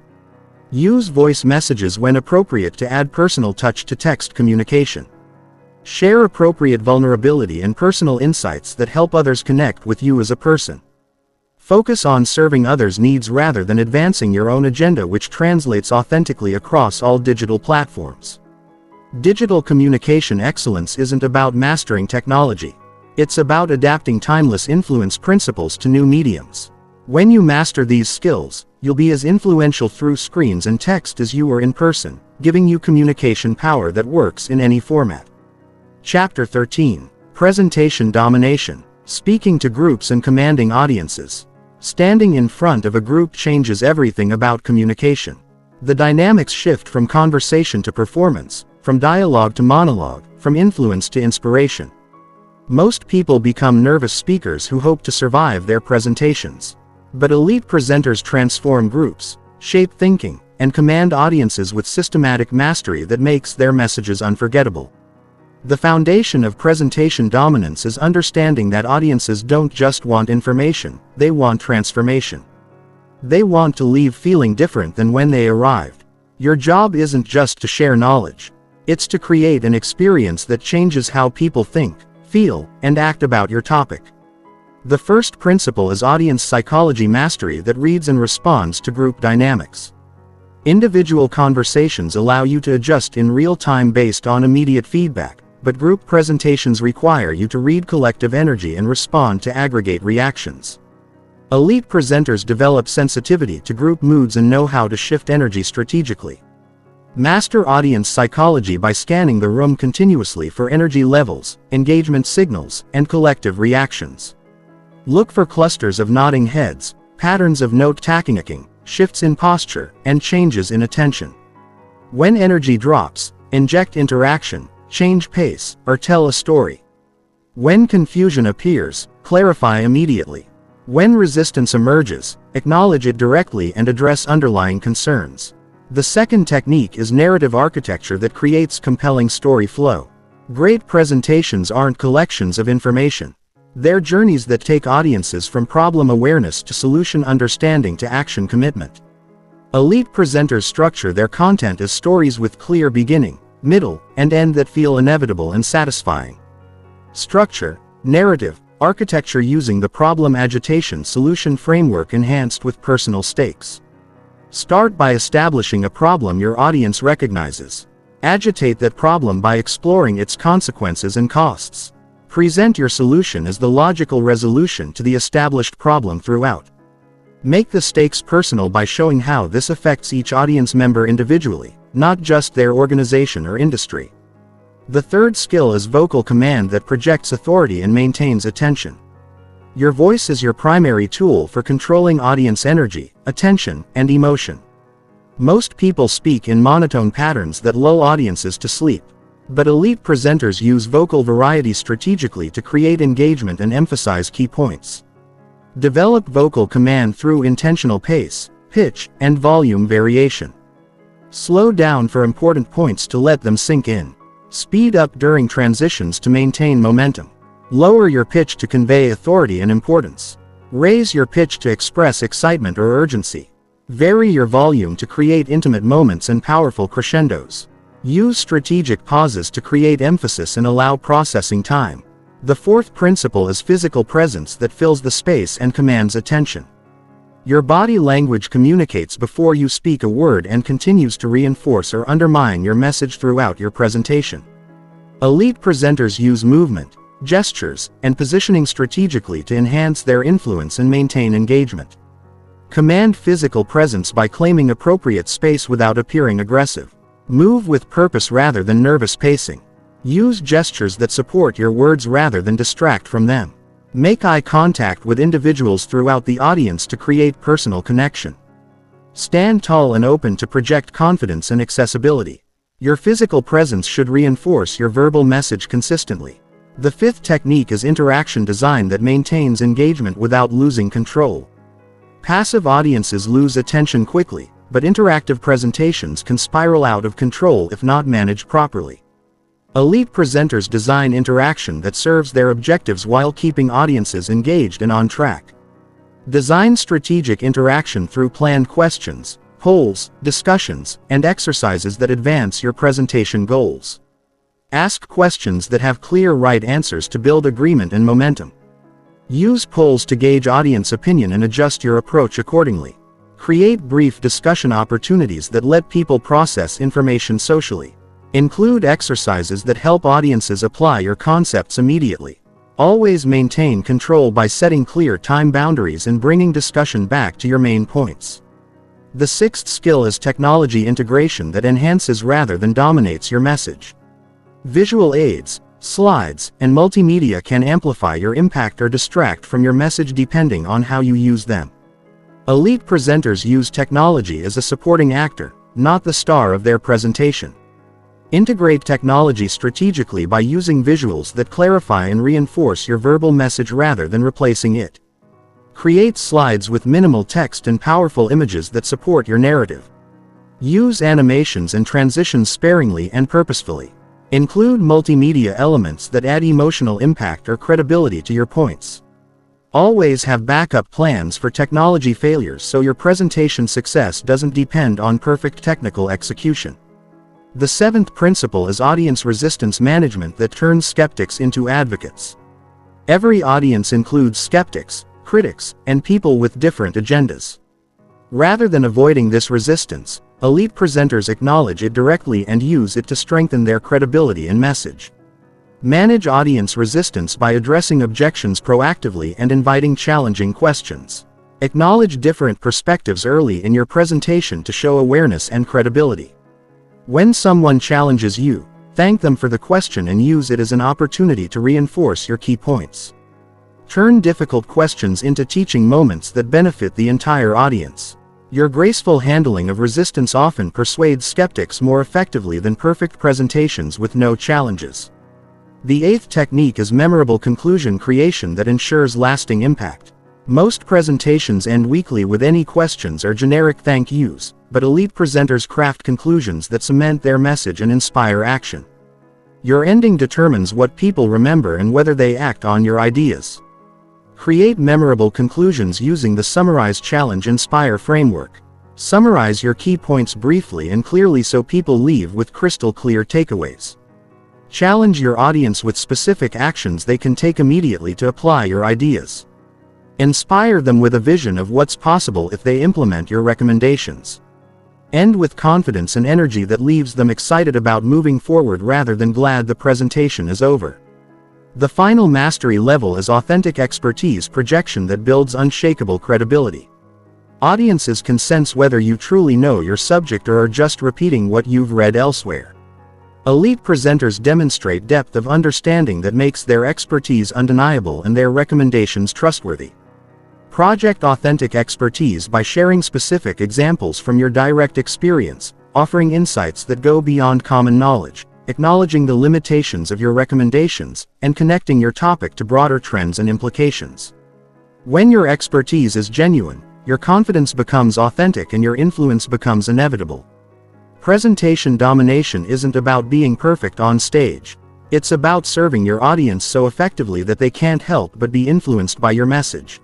Use voice messages when appropriate to add personal touch to text communication. Share appropriate vulnerability and personal insights that help others connect with you as a person. Focus on serving others' needs rather than advancing your own agenda, which translates authentically across all digital platforms. Digital communication excellence isn't about mastering technology. It's about adapting timeless influence principles to new mediums. When you master these skills, you'll be as influential through screens and text as you are in person, giving you communication power that works in any format. Chapter 13. Presentation Domination. Speaking to groups and commanding audiences. Standing in front of a group changes everything about communication. The dynamics shift from conversation to performance, from dialogue to monologue, from influence to inspiration. Most people become nervous speakers who hope to survive their presentations. But elite presenters transform groups, shape thinking, and command audiences with systematic mastery that makes their messages unforgettable. The foundation of presentation dominance is understanding that audiences don't just want information, they want transformation. They want to leave feeling different than when they arrived. Your job isn't just to share knowledge. It's to create an experience that changes how people think, feel, and act about your topic. The first principle is audience psychology mastery that reads and responds to group dynamics. Individual conversations allow you to adjust in real time based on immediate feedback, but group presentations require you to read collective energy and respond to aggregate reactions. Elite presenters develop sensitivity to group moods and know how to shift energy strategically. Master audience psychology by scanning the room continuously for energy levels, engagement signals, and collective reactions. Look for clusters of nodding heads, patterns of note-taking, shifts in posture, and changes in attention. When energy drops, inject interaction, change pace, or tell a story. When confusion appears, clarify immediately. When resistance emerges, acknowledge it directly and address underlying concerns. The second technique is narrative architecture that creates compelling story flow. Great presentations aren't collections of information. They're journeys that take audiences from problem awareness to solution understanding to action commitment. Elite presenters structure their content as stories with clear beginning, middle, and end that feel inevitable and satisfying. Structure, narrative, architecture using the problem agitation solution framework enhanced with personal stakes. Start by establishing a problem your audience recognizes. Agitate that problem by exploring its consequences and costs. Present your solution as the logical resolution to the established problem throughout. Make the stakes personal by showing how this affects each audience member individually, not just their organization or industry. The third skill is vocal command that projects authority and maintains attention. Your voice is your primary tool for controlling audience energy, attention, and emotion. Most people speak in monotone patterns that lull audiences to sleep. But elite presenters use vocal variety strategically to create engagement and emphasize key points. Develop vocal command through intentional pace, pitch, and volume variation. Slow down for important points to let them sink in. Speed up during transitions to maintain momentum. Lower your pitch to convey authority and importance. Raise your pitch to express excitement or urgency. Vary your volume to create intimate moments and powerful crescendos. Use strategic pauses to create emphasis and allow processing time. The fourth principle is physical presence that fills the space and commands attention. Your body language communicates before you speak a word and continues to reinforce or undermine your message throughout your presentation. Elite presenters use movement, gestures, and positioning strategically to enhance their influence and maintain engagement. Command physical presence by claiming appropriate space without appearing aggressive. Move with purpose rather than nervous pacing. Use gestures that support your words rather than distract from them. Make eye contact with individuals throughout the audience to create personal connection. Stand tall and open to project confidence and accessibility. Your physical presence should reinforce your verbal message consistently. The fifth technique is interaction design that maintains engagement without losing control. Passive audiences lose attention quickly, but interactive presentations can spiral out of control if not managed properly. Elite presenters design interaction that serves their objectives while keeping audiences engaged and on track. Design strategic interaction through planned questions, polls, discussions, and exercises that advance your presentation goals. Ask questions that have clear right answers to build agreement and momentum. Use polls to gauge audience opinion and adjust your approach accordingly. Create brief discussion opportunities that let people process information socially. Include exercises that help audiences apply your concepts immediately. Always maintain control by setting clear time boundaries and bringing discussion back to your main points. The sixth skill is technology integration that enhances rather than dominates your message. Visual aids, slides, and multimedia can amplify your impact or distract from your message depending on how you use them. Elite presenters use technology as a supporting actor, not the star of their presentation. Integrate technology strategically by using visuals that clarify and reinforce your verbal message rather than replacing it. Create slides with minimal text and powerful images that support your narrative. Use animations and transitions sparingly and purposefully. Include multimedia elements that add emotional impact or credibility to your points. Always have backup plans for technology failures so your presentation success doesn't depend on perfect technical execution. The seventh principle is audience resistance management that turns skeptics into advocates. Every audience includes skeptics, critics, and people with different agendas. Rather than avoiding this resistance, elite presenters acknowledge it directly and use it to strengthen their credibility and message. Manage audience resistance by addressing objections proactively and inviting challenging questions. Acknowledge different perspectives early in your presentation to show awareness and credibility. When someone challenges you, thank them for the question and use it as an opportunity to reinforce your key points. Turn difficult questions into teaching moments that benefit the entire audience. Your graceful handling of resistance often persuades skeptics more effectively than perfect presentations with no challenges. The eighth technique is memorable conclusion creation that ensures lasting impact. Most presentations end weakly with any questions or generic thank yous, but elite presenters craft conclusions that cement their message and inspire action. Your ending determines what people remember and whether they act on your ideas. Create memorable conclusions using the Summarize Challenge Inspire framework. Summarize your key points briefly and clearly so people leave with crystal clear takeaways. Challenge your audience with specific actions they can take immediately to apply your ideas. Inspire them with a vision of what's possible if they implement your recommendations. End with confidence and energy that leaves them excited about moving forward rather than glad the presentation is over. The final mastery level is authentic expertise projection that builds unshakable credibility. Audiences can sense whether you truly know your subject or are just repeating what you've read elsewhere. Elite presenters demonstrate depth of understanding that makes their expertise undeniable and their recommendations trustworthy. Project authentic expertise by sharing specific examples from your direct experience, offering insights that go beyond common knowledge, acknowledging the limitations of your recommendations, and connecting your topic to broader trends and implications. When your expertise is genuine, your confidence becomes authentic and your influence becomes inevitable. Presentation domination isn't about being perfect on stage. It's about serving your audience so effectively that they can't help but be influenced by your message.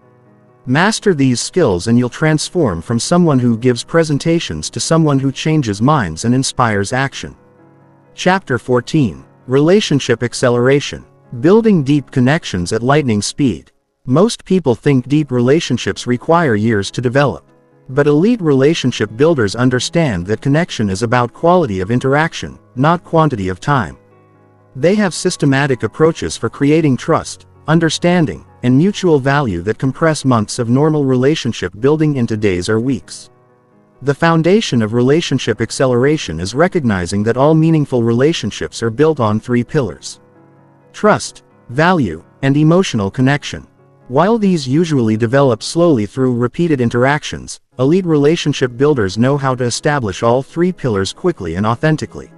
Master these skills and you'll transform from someone who gives presentations to someone who changes minds and inspires action. Chapter 14. Relationship Acceleration. Building deep connections at lightning speed. Most people think deep relationships require years to develop. But elite relationship builders understand that connection is about quality of interaction, not quantity of time. They have systematic approaches for creating trust, understanding, and mutual value that compress months of normal relationship building into days or weeks. The foundation of relationship acceleration is recognizing that all meaningful relationships are built on three pillars: trust, value, and emotional connection. While these usually develop slowly through repeated interactions, elite relationship builders know how to establish all three pillars quickly and authentically.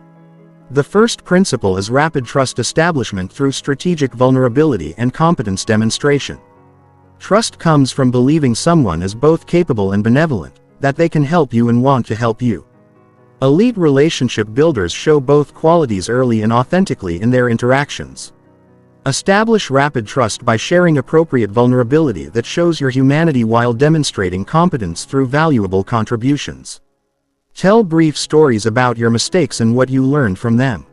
The first principle is rapid trust establishment through strategic vulnerability and competence demonstration. Trust comes from believing someone is both capable and benevolent, that they can help you and want to help you. Elite relationship builders show both qualities early and authentically in their interactions. Establish rapid trust by sharing appropriate vulnerability that shows your humanity while demonstrating competence through valuable contributions. Tell brief stories about your mistakes and what you learned from them.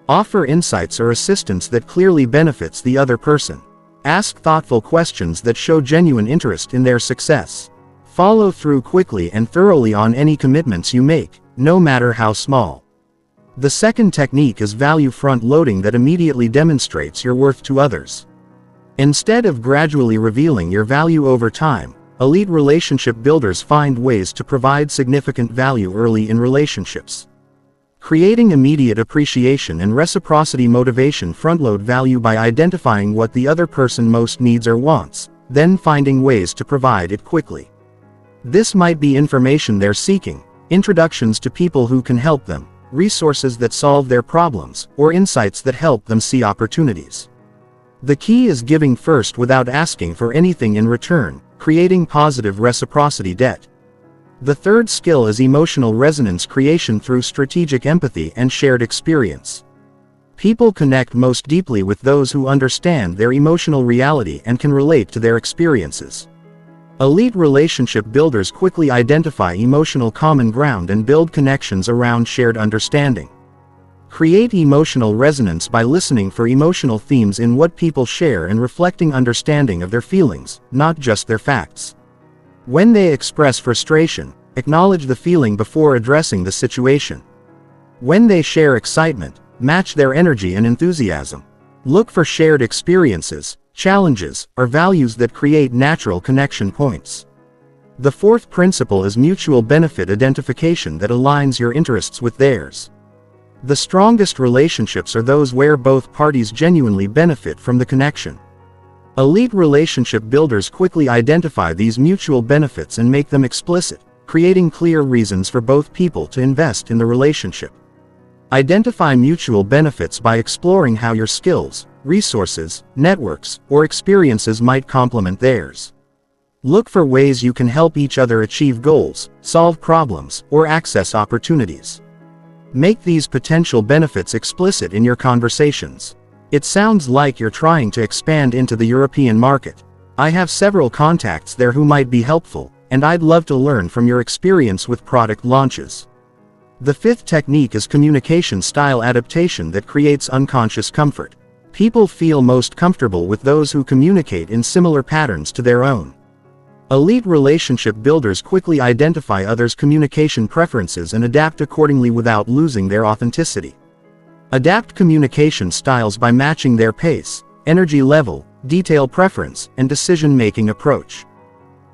Offer insights or assistance that clearly benefits the other person. Ask thoughtful questions that show genuine interest in their success. Follow through quickly and thoroughly on any commitments you make, no matter how small. The second technique is value front-loading that immediately demonstrates your worth to others. Instead of gradually revealing your value over time, elite relationship builders find ways to provide significant value early in relationships. Creating immediate appreciation and reciprocity motivation front-load value by identifying what the other person most needs or wants, then finding ways to provide it quickly. This might be information they're seeking, introductions to people who can help them, resources that solve their problems, or insights that help them see opportunities. The key is giving first without asking for anything in return, creating positive reciprocity debt. The third skill is emotional resonance creation through strategic empathy and shared experience. People connect most deeply with those who understand their emotional reality and can relate to their experiences. Elite relationship builders quickly identify emotional common ground and build connections around shared understanding. Create emotional resonance by listening for emotional themes in what people share and reflecting understanding of their feelings, not just their facts. When they express frustration, acknowledge the feeling before addressing the situation. When they share excitement, match their energy and enthusiasm. Look for shared experiences, challenges, or values that create natural connection points. The fourth principle is mutual benefit identification that aligns your interests with theirs. The strongest relationships are those where both parties genuinely benefit from the connection. Elite relationship builders quickly identify these mutual benefits and make them explicit, creating clear reasons for both people to invest in the relationship. Identify mutual benefits by exploring how your skills, resources, networks, or experiences might complement theirs. Look for ways you can help each other achieve goals, solve problems, or access opportunities. Make these potential benefits explicit in your conversations. It sounds like you're trying to expand into the European market. I have several contacts there who might be helpful, and I'd love to learn from your experience with product launches. The fifth technique is communication style adaptation that creates unconscious comfort. People feel most comfortable with those who communicate in similar patterns to their own. Elite relationship builders quickly identify others' communication preferences and adapt accordingly without losing their authenticity. Adapt communication styles by matching their pace, energy level, detail preference, and decision-making approach.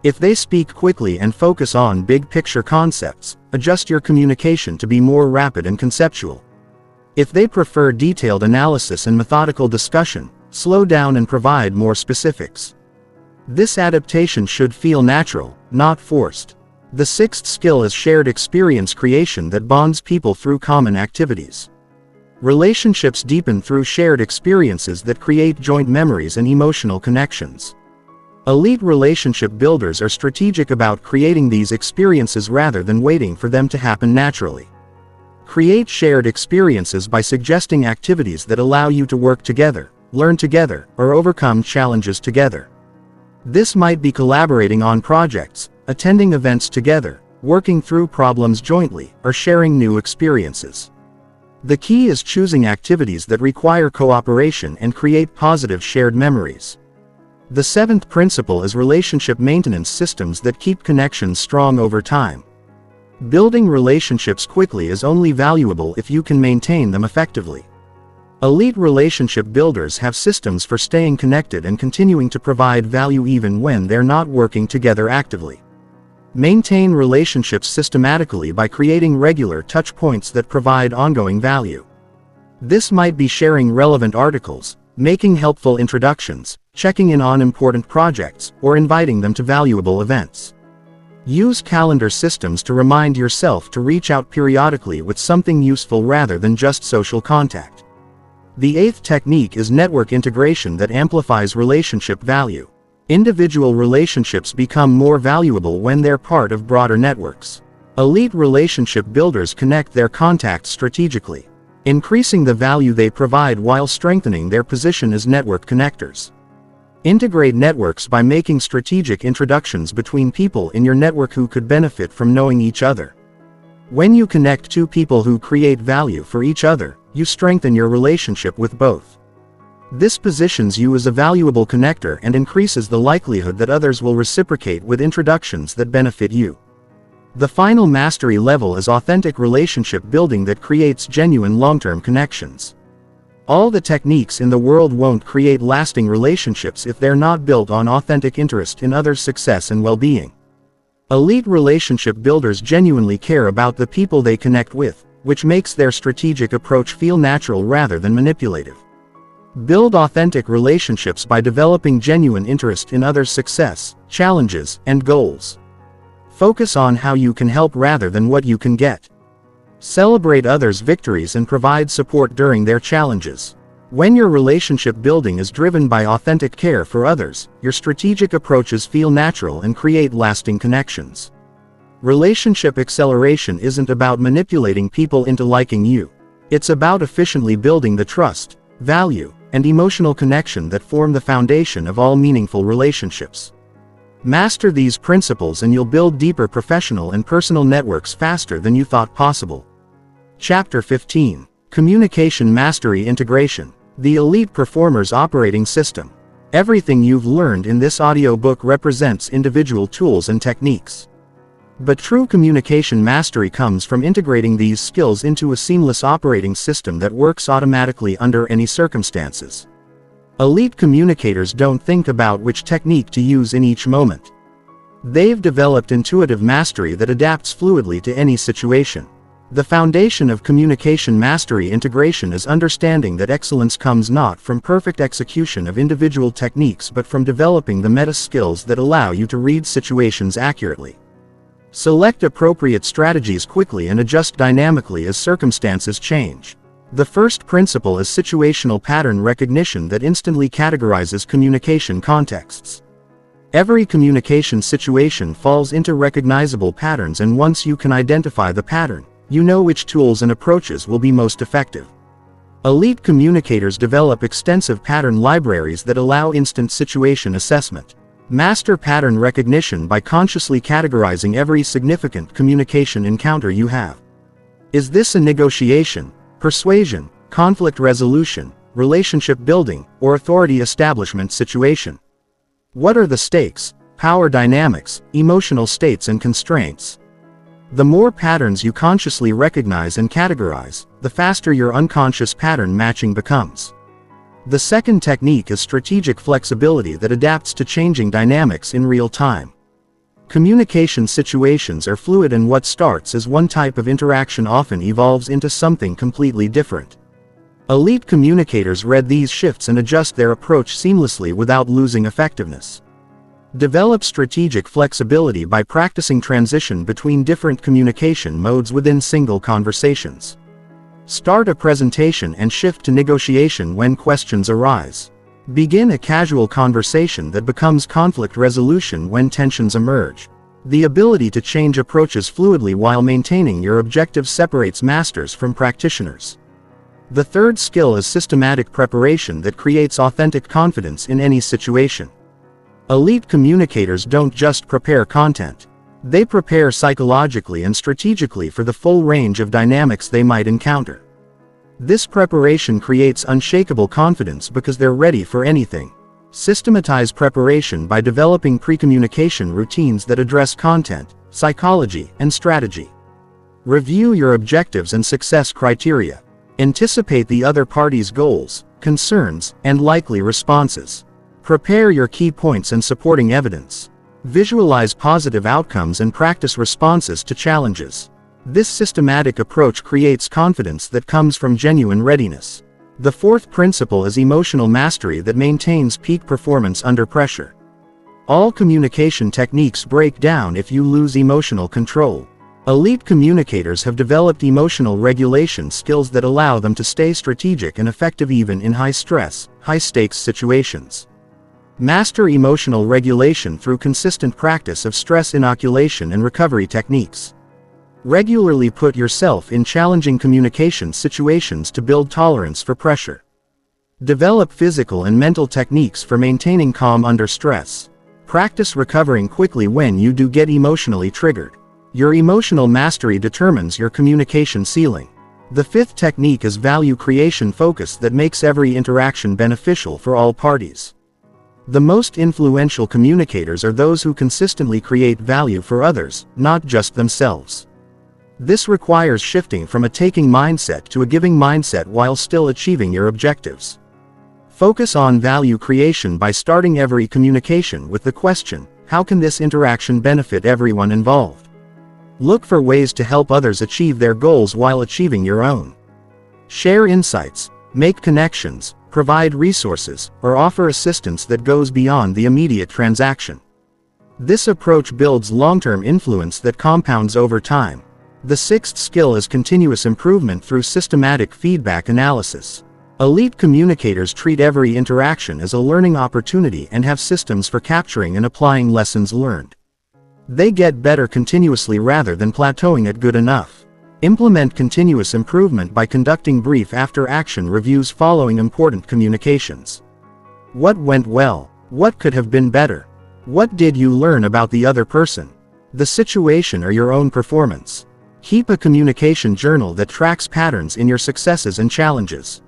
If they speak quickly and focus on big-picture concepts, adjust your communication to be more rapid and conceptual. If they prefer detailed analysis and methodical discussion, slow down and provide more specifics. This adaptation should feel natural, not forced. The sixth skill is shared experience creation that bonds people through common activities. Relationships deepen through shared experiences that create joint memories and emotional connections. Elite relationship builders are strategic about creating these experiences rather than waiting for them to happen naturally. Create shared experiences by suggesting activities that allow you to work together, learn together, or overcome challenges together. This might be collaborating on projects, attending events together, working through problems jointly, or sharing new experiences. The key is choosing activities that require cooperation and create positive shared memories. The seventh principle is relationship maintenance systems that keep connections strong over time. Building relationships quickly is only valuable if you can maintain them effectively. Elite relationship builders have systems for staying connected and continuing to provide value even when they're not working together actively. Maintain relationships systematically by creating regular touch points that provide ongoing value. This might be sharing relevant articles, making helpful introductions, checking in on important projects, or inviting them to valuable events. Use calendar systems to remind yourself to reach out periodically with something useful rather than just social contact. The eighth technique is network integration that amplifies relationship value. Individual relationships become more valuable when they're part of broader networks. Elite relationship builders connect their contacts strategically, increasing the value they provide while strengthening their position as network connectors. Integrate networks by making strategic introductions between people in your network who could benefit from knowing each other. When you connect two people who create value for each other, you strengthen your relationship with both. This positions you as a valuable connector and increases the likelihood that others will reciprocate with introductions that benefit you. The final mastery level is authentic relationship building that creates genuine long-term connections. All the techniques in the world won't create lasting relationships if they're not built on authentic interest in others' success and well-being. Elite relationship builders genuinely care about the people they connect with, which makes their strategic approach feel natural rather than manipulative. Build authentic relationships by developing genuine interest in others' success, challenges, and goals. Focus on how you can help rather than what you can get. Celebrate others' victories and provide support during their challenges. When your relationship building is driven by authentic care for others, your strategic approaches feel natural and create lasting connections. Relationship acceleration isn't about manipulating people into liking you. It's about efficiently building the trust, value, and emotional connection that form the foundation of all meaningful relationships. Master these principles and you'll build deeper professional and personal networks faster than you thought possible. Chapter 15. Communication Mastery Integration. The Elite Performer's Operating System. Everything you've learned in this audiobook represents individual tools and techniques. But true communication mastery comes from integrating these skills into a seamless operating system that works automatically under any circumstances. Elite communicators don't think about which technique to use in each moment. They've developed intuitive mastery that adapts fluidly to any situation. The foundation of communication mastery integration is understanding that excellence comes not from perfect execution of individual techniques but from developing the meta skills that allow you to read situations accurately. Select appropriate strategies quickly and adjust dynamically as circumstances change. The first principle is situational pattern recognition that instantly categorizes communication contexts. Every communication situation falls into recognizable patterns, and once you can identify the pattern, you know which tools and approaches will be most effective. Elite communicators develop extensive pattern libraries that allow instant situation assessment. Master pattern recognition by consciously categorizing every significant communication encounter you have. Is this a negotiation, persuasion, conflict resolution, relationship building, or authority establishment situation? What are the stakes? power dynamics, emotional states and constraints. The more patterns you consciously recognize and categorize, the faster your unconscious pattern matching becomes. The second technique is strategic flexibility that adapts to changing dynamics in real time. Communication situations are fluid, and what starts as one type of interaction often evolves into something completely different. Elite communicators read these shifts and adjust their approach seamlessly without losing effectiveness. Develop strategic flexibility by practicing transition between different communication modes within single conversations. Start a presentation and shift to negotiation when questions arise. Begin a casual conversation that becomes conflict resolution when tensions emerge. The ability to change approaches fluidly while maintaining your objectives separates masters from practitioners. The third skill is systematic preparation that creates authentic confidence in any situation. Elite communicators don't just prepare content. They prepare psychologically and strategically for the full range of dynamics they might encounter. This preparation creates unshakable confidence because they're ready for anything. Systematize preparation by developing pre-communication routines that address content, psychology, and strategy. Review your objectives and success criteria. Anticipate the other party's goals, concerns, and likely responses. Prepare your key points and supporting evidence. Visualize positive outcomes and practice responses to challenges. This systematic approach creates confidence that comes from genuine readiness. The fourth principle is emotional mastery that maintains peak performance under pressure. All communication techniques break down if you lose emotional control. Elite communicators have developed emotional regulation skills that allow them to stay strategic and effective even in high-stress, high-stakes situations. Master emotional regulation through consistent practice of stress inoculation and recovery techniques. Regularly put yourself in challenging communication situations to build tolerance for pressure. Develop physical and mental techniques for maintaining calm under stress. Practice recovering quickly when you do get emotionally triggered. Your emotional mastery determines your communication ceiling. The fifth technique is value creation focus that makes every interaction beneficial for all parties. The most influential communicators are those who consistently create value for others, not just themselves. This requires shifting from a taking mindset to a giving mindset while still achieving your objectives. Focus on value creation by starting every communication with the question, how can this interaction benefit everyone involved? Look for ways to help others achieve their goals while achieving your own. Share insights, make connections, provide resources, or offer assistance that goes beyond the immediate transaction. This approach builds long-term influence that compounds over time. The sixth skill is continuous improvement through systematic feedback analysis. Elite communicators treat every interaction as a learning opportunity and have systems for capturing and applying lessons learned. They get better continuously rather than plateauing at good enough. Implement continuous improvement by conducting brief after-action reviews following important communications. What went well? What could have been better? What did you learn about the other person, the situation, or your own performance? Keep a communication journal that tracks patterns in your successes and challenges.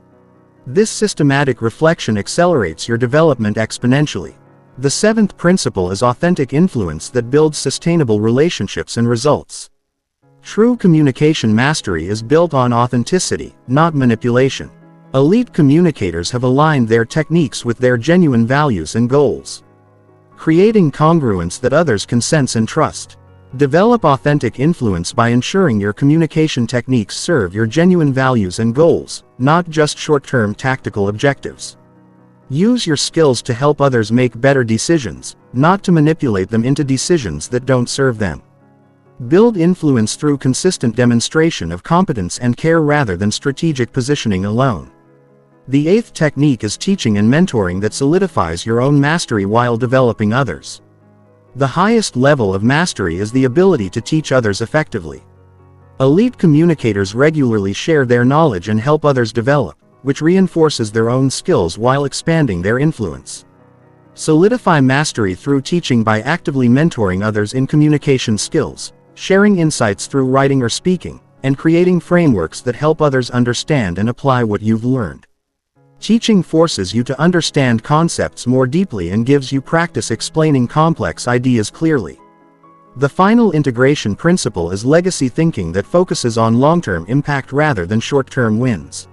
This systematic reflection accelerates your development exponentially. The seventh principle is authentic influence that builds sustainable relationships and results. True communication mastery is built on authenticity, not manipulation. Elite communicators have aligned their techniques with their genuine values and goals, creating congruence that others can sense and trust. Develop authentic influence by ensuring your communication techniques serve your genuine values and goals, not just short-term tactical objectives. Use your skills to help others make better decisions, not to manipulate them into decisions that don't serve them. Build influence through consistent demonstration of competence and care rather than strategic positioning alone. The eighth technique is teaching and mentoring that solidifies your own mastery while developing others. The highest level of mastery is the ability to teach others effectively. Elite communicators regularly share their knowledge and help others develop, which reinforces their own skills while expanding their influence. Solidify mastery through teaching by actively mentoring others in communication skills, sharing insights through writing or speaking, and creating frameworks that help others understand and apply what you've learned. Teaching forces you to understand concepts more deeply and gives you practice explaining complex ideas clearly. The final integration principle is legacy thinking that focuses on long-term impact rather than short-term wins.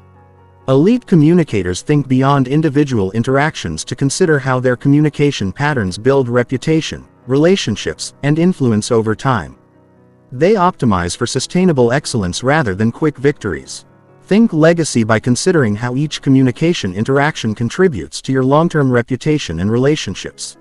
Elite communicators think beyond individual interactions to consider how their communication patterns build reputation, relationships, and influence over time. They optimize for sustainable excellence rather than quick victories. Think legacy by considering how each communication interaction contributes to your long-term reputation and relationships.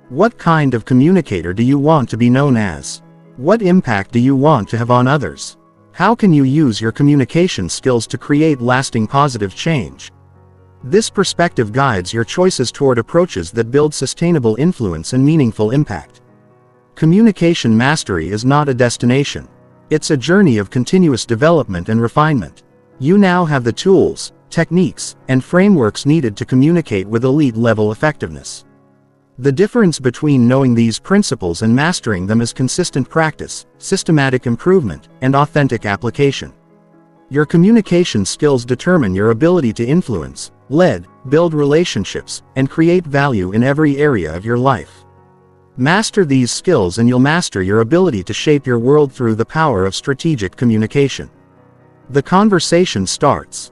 What kind of communicator do you want to be known as? What impact do you want to have on others? How can you use your communication skills to create lasting positive change? This perspective guides your choices toward approaches that build sustainable influence and meaningful impact. Communication mastery is not a destination. It's a journey of continuous development and refinement. You now have the tools, techniques, and frameworks needed to communicate with elite-level effectiveness. The difference between knowing these principles and mastering them is consistent practice, systematic improvement, and authentic application. Your communication skills determine your ability to influence, lead, build relationships, and create value in every area of your life. Master these skills and you'll master your ability to shape your world through the power of strategic communication. The conversation starts.